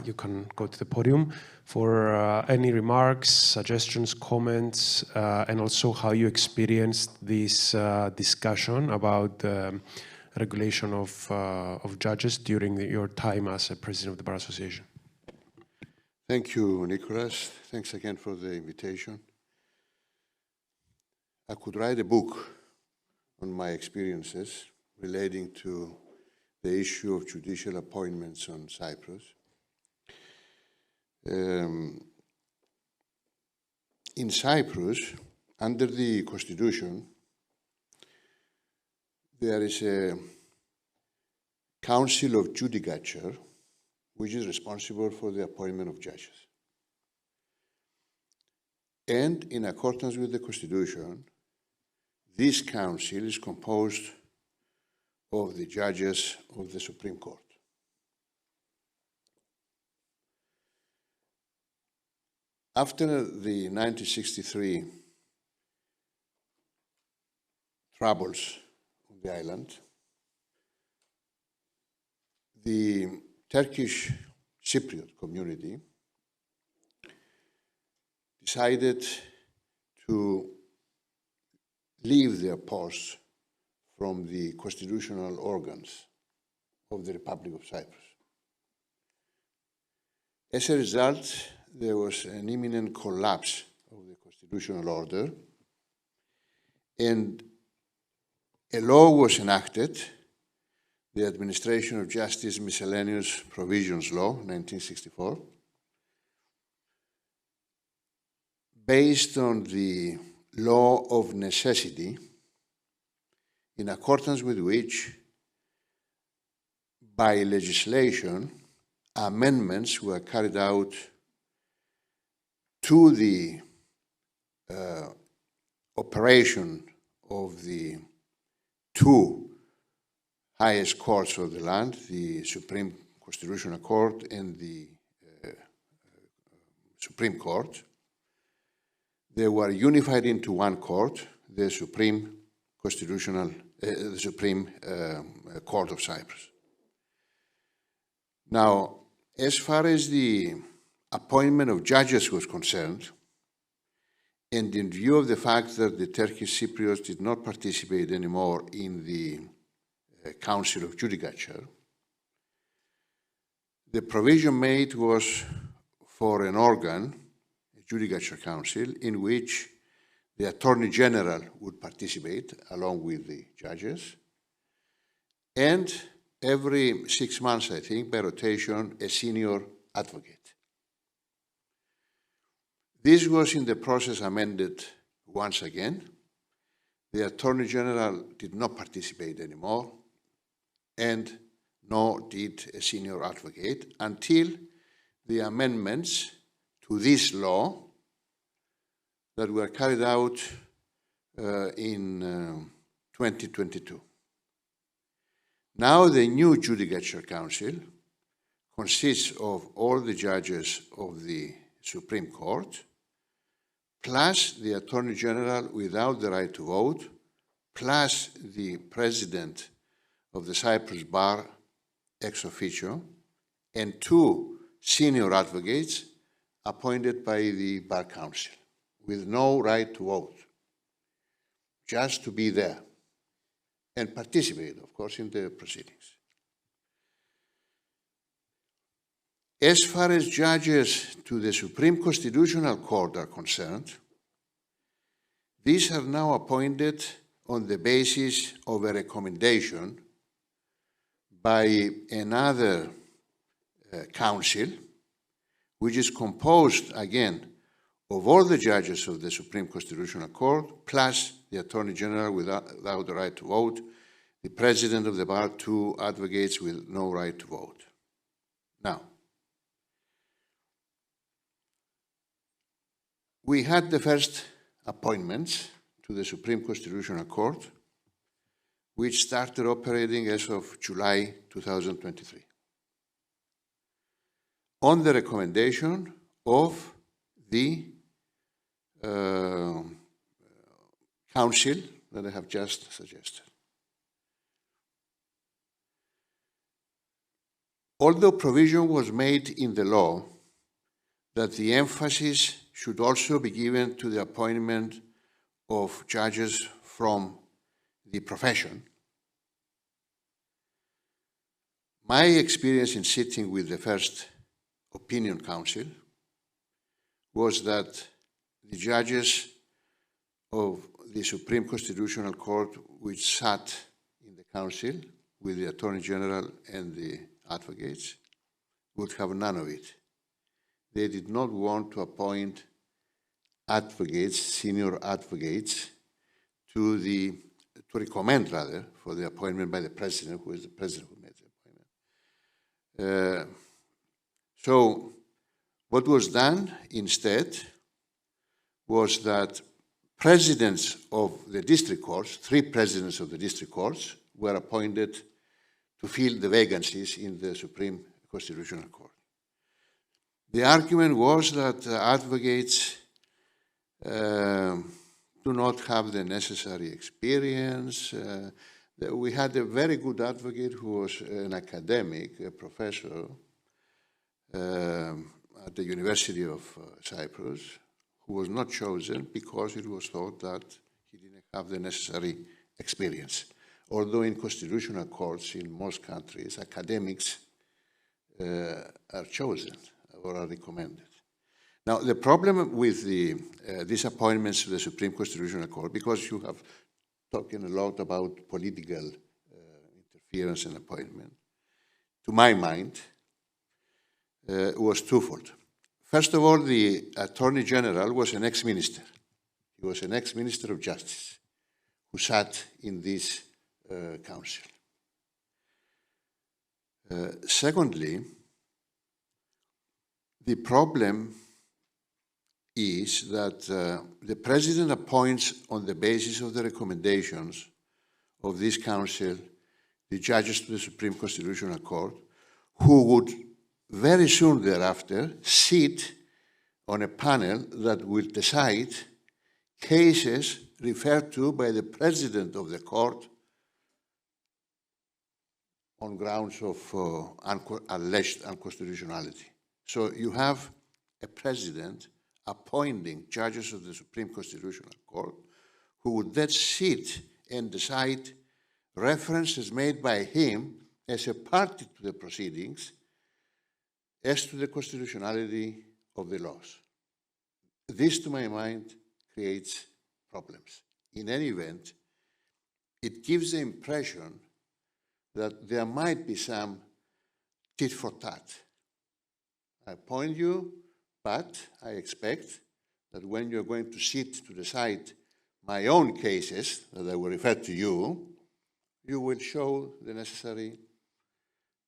You can go to the podium for any remarks, suggestions, comments, and also how you experienced this discussion about regulation of judges during your time as a president of the Bar Association. Thank you, Nicholas. Thanks again for the invitation. I could write a book on my experiences relating to the issue of judicial appointments on Cyprus. In Cyprus, under the Constitution, there is a Council of Judicature which is responsible for the appointment of judges. And in accordance with the Constitution, this council is composed of the judges of the Supreme Court. After the 1963 troubles on the island, the Turkish Cypriot community decided to leave their posts from the constitutional organs of the Republic of Cyprus. As a result, there was an imminent collapse of the constitutional order, and a law was enacted, the Administration of Justice Miscellaneous Provisions Law, 1964, based on the law of necessity, in accordance with which, by legislation, amendments were carried out to the operation of the two highest courts of the land, the Supreme Constitutional Court and the Supreme Court. They were unified into one court, the Supreme Court of Cyprus. Now, as far as the appointment of judges was concerned, and in view of the fact that the Turkish Cypriots did not participate anymore in the Council of Judicature, the provision made was for an organ, a Judicature Council, in which the Attorney General would participate along with the judges, and every 6 months, I think, by rotation, a senior advocate. This was in the process amended once again. The Attorney General did not participate anymore, and nor did a senior advocate, until the amendments to this law that were carried out in 2022. Now the new Judicature Council consists of all the judges of the Supreme Court, plus the Attorney General without the right to vote, plus the President of the Cyprus Bar ex officio, and 2 senior advocates appointed by the Bar Council, with no right to vote, just to be there and participate, of course, in the proceedings. As far as judges to the Supreme Constitutional Court are concerned, these are now appointed on the basis of a recommendation by another council, which is composed, again, of all the judges of the Supreme Constitutional Court, plus the Attorney General without the right to vote, the President of the Bar, 2 advocates with no right to vote. Now, we had the first appointments to the Supreme Constitutional Court, which started operating as of July 2023, on the recommendation of the council that I have just suggested. Although provision was made in the law that the emphasis should also be given to the appointment of judges from the profession, my experience in sitting with the first opinion council was that the judges of the Supreme Constitutional Court, which sat in the council with the Attorney General and the advocates, would have none of it. They did not want to appoint advocates, senior advocates, to recommend rather for the appointment by the president, who is the president who made the appointment. So what was done instead was that presidents of the district courts, 3 presidents of the district courts, were appointed to fill the vacancies in the Supreme Constitutional Court. The argument was that advocates do not have the necessary experience. We had a very good advocate who was an academic, a professor at the University of Cyprus, who was not chosen because it was thought that he didn't have the necessary experience. Although in constitutional courts in most countries, academics are chosen or are recommended. Now, the problem with these appointments to the Supreme Constitutional Court, because you have talking a lot about political interference and appointment, to my mind, was twofold. First of all, the Attorney General was an ex-minister. He was an ex-minister of Justice who sat in this council. Secondly, the problem is that the President appoints on the basis of the recommendations of this council the judges to the Supreme Constitutional Court, who would very soon thereafter sit on a panel that will decide cases referred to by the President of the Court on grounds of alleged unconstitutionality. So you have a President appointing judges of the Supreme Constitutional Court who would then sit and decide references made by him as a party to the proceedings as to the constitutionality of the laws. This, to my mind, creates problems. In any event, it gives the impression that there might be some tit for tat. I appoint you, but I expect that when you're going to sit to decide my own cases that I will refer to you, you will show the necessary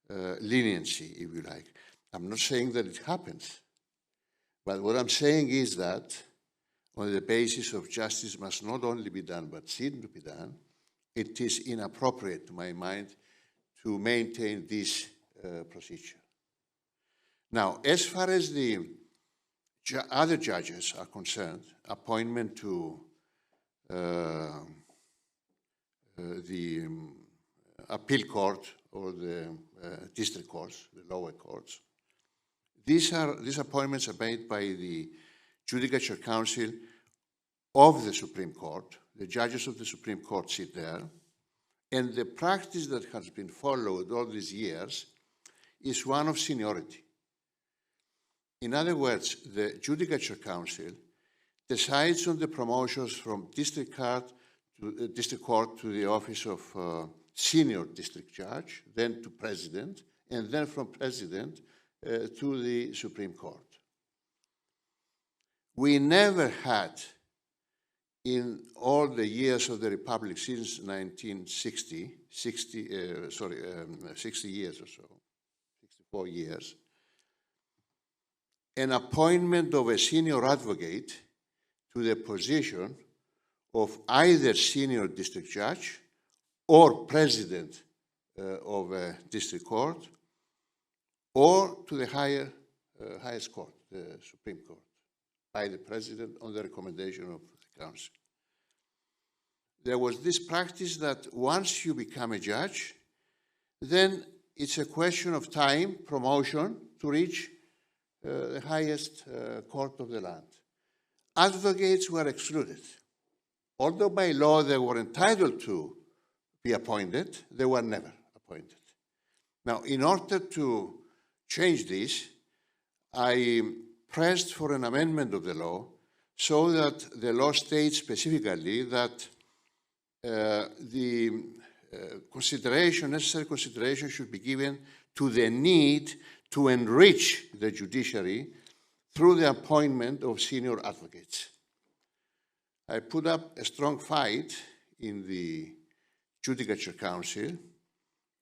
leniency, if you like. I'm not saying that it happens, but what I'm saying is that on the basis of justice must not only be done, but seem to be done, it is inappropriate, to my mind, to maintain this procedure. Now, as far as the other judges are concerned, appointment to the appeal court or the district courts, the lower courts, these appointments are made by the Judicial Council of the Supreme Court. The judges of the Supreme Court sit there. And the practice that has been followed all these years is one of seniority. In other words, the Judicial Council decides on the promotions from district court to the office of senior district judge, then to president, and then from president to the Supreme Court. We never had, in all the years of the Republic since 1960, 60 years or so, 64 years, an appointment of a senior advocate to the position of either senior district judge or president of a district court, or to the highest court, the Supreme Court, by the president on the recommendation of the council. there was this practice that once you become a judge, then it's a question of time, promotion, to reach the highest court of the land. Advocates were excluded. Although by law they were entitled to be appointed, they were never appointed. Now, in order to change this, I pressed for an amendment of the law so that the law states specifically that the necessary consideration should be given to the need to enrich the judiciary through the appointment of senior advocates. I put up a strong fight in the Judicial Council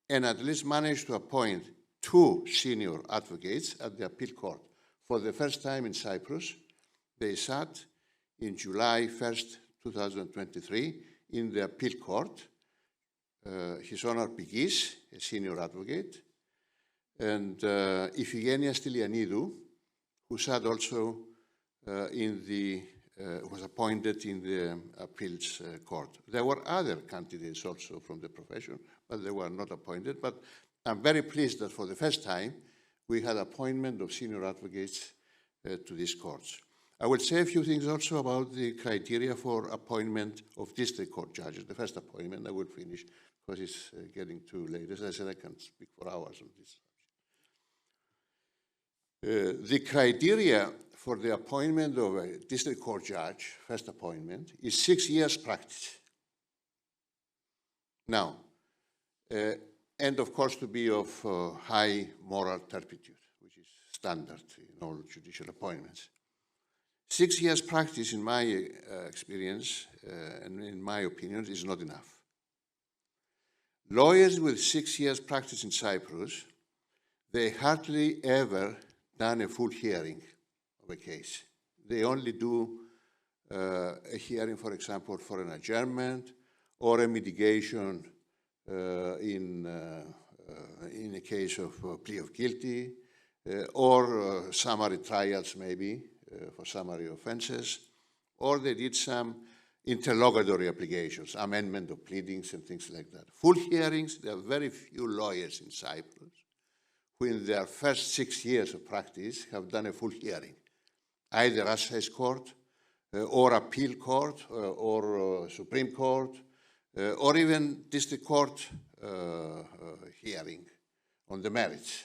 and at least managed to appoint 2 senior advocates at the appeal court. For the first time in Cyprus, they sat in July 1st, 2023, in the appeal court. His Honor Pigis, a senior advocate, and Iphigenia Stylianidou, who sat also was appointed in the appeals court. There were other candidates also from the profession, but they were not appointed. But I'm very pleased that for the first time, we had appointment of senior advocates to these courts. I will say a few things also about the criteria for appointment of district court judges. The first appointment, I will finish because it's getting too late. As I said, I can speak for hours on this. The criteria for the appointment of a district court judge, first appointment, is 6 years practice. Now, and of course to be of high moral turpitude, which is standard in all judicial appointments. 6 years practice, in my experience and in my opinion, is not enough. Lawyers with 6 years practice in Cyprus, they hardly ever done a full hearing of a case. They only do a hearing, for example, for an adjournment or a mitigation in a case of plea of guilty or summary trials maybe for summary offenses, or they did some interlocutory applications, amendment of pleadings and things like that. Full hearings, there are very few lawyers in Cyprus who in their first 6 years of practice have done a full hearing, either assize court or appeal court or Supreme Court or even district court hearing on the merits.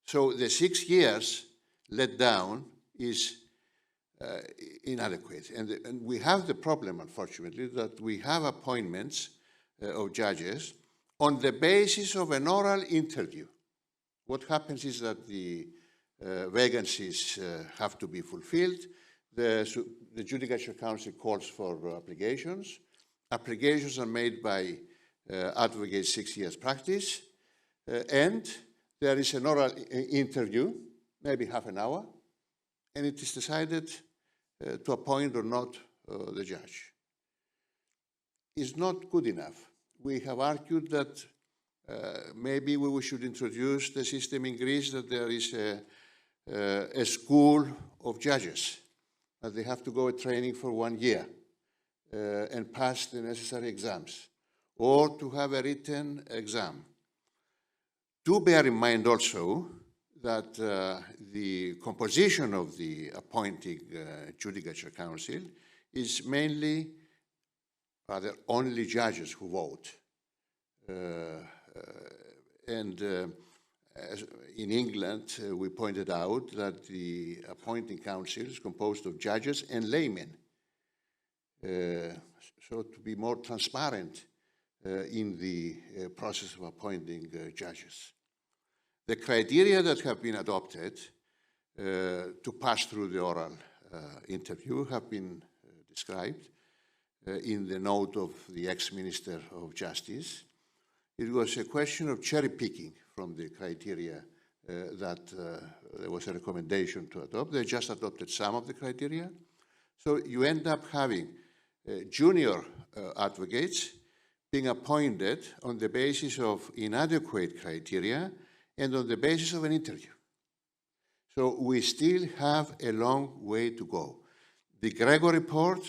So the 6 years let down is inadequate. And we have the problem, unfortunately, that we have appointments of judges on the basis of an oral interview. What happens is that the vacancies have to be fulfilled. The Judicial Council calls for applications. Applications are made by advocates 6 years practice, and there is an oral interview, maybe half an hour, and it is decided to appoint or not the judge. It's not good enough. We have argued that maybe we should introduce the system in Greece that there is a school of judges, that they have to go a training for 1 year and pass the necessary exams, or to have a written exam. Do bear in mind also that the composition of the appointing Judicial Council is mainly, rather, only judges who vote. As in England, we pointed out that the appointing council is composed of judges and laymen. So to be more transparent in the process of appointing judges. The criteria that have been adopted to pass through the oral interview have been described in the note of the ex-Minister of Justice. It was a question of cherry-picking from the criteria that there was a recommendation to adopt. They just adopted some of the criteria. So you end up having junior advocates being appointed on the basis of inadequate criteria and on the basis of an interview. So we still have a long way to go. The Gregor report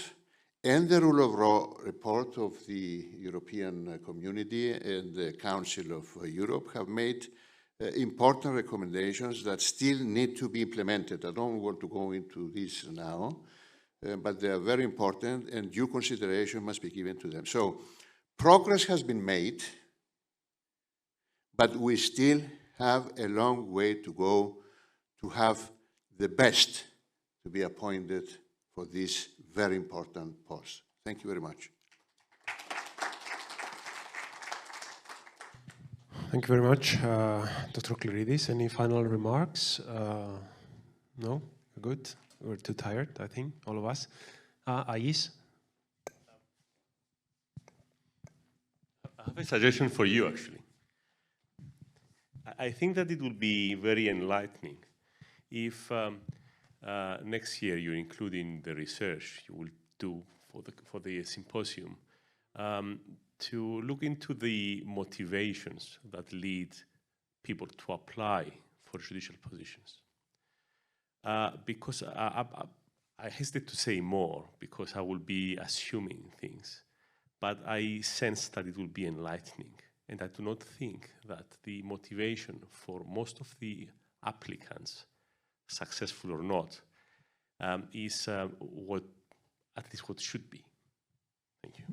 and the rule of law report of the European Community and the Council of Europe have made important recommendations that still need to be implemented. I don't want to go into this now, but they are very important and due consideration must be given to them. So progress has been made, but we still have a long way to go to have the best to be appointed for this very important post. Thank you very much. Thank you very much, Dr. Clearidis. Any final remarks? No? We're good? We're too tired, I think, all of us. Ais? I have a suggestion for you, actually. I think that it will be very enlightening if next year you include in the research you will do for the symposium to look into the motivations that lead people to apply for judicial positions. Because I hesitate to say more because I will be assuming things, but I sense that it will be enlightening. And I do not think that the motivation for most of the applicants, successful or not, is what at least what should be. Thank you.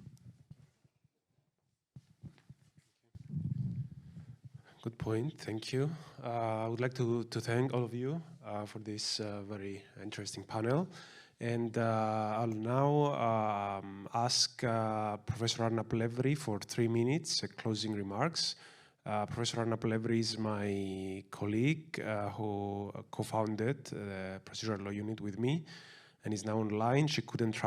Good point, thank you. I would like to thank all of you for this very interesting panel. And I'll now ask Professor Arna Plevri for 3 minutes, closing remarks. Professor Arna Plevri is my colleague who co-founded the procedural law unit with me and is now online. She couldn't travel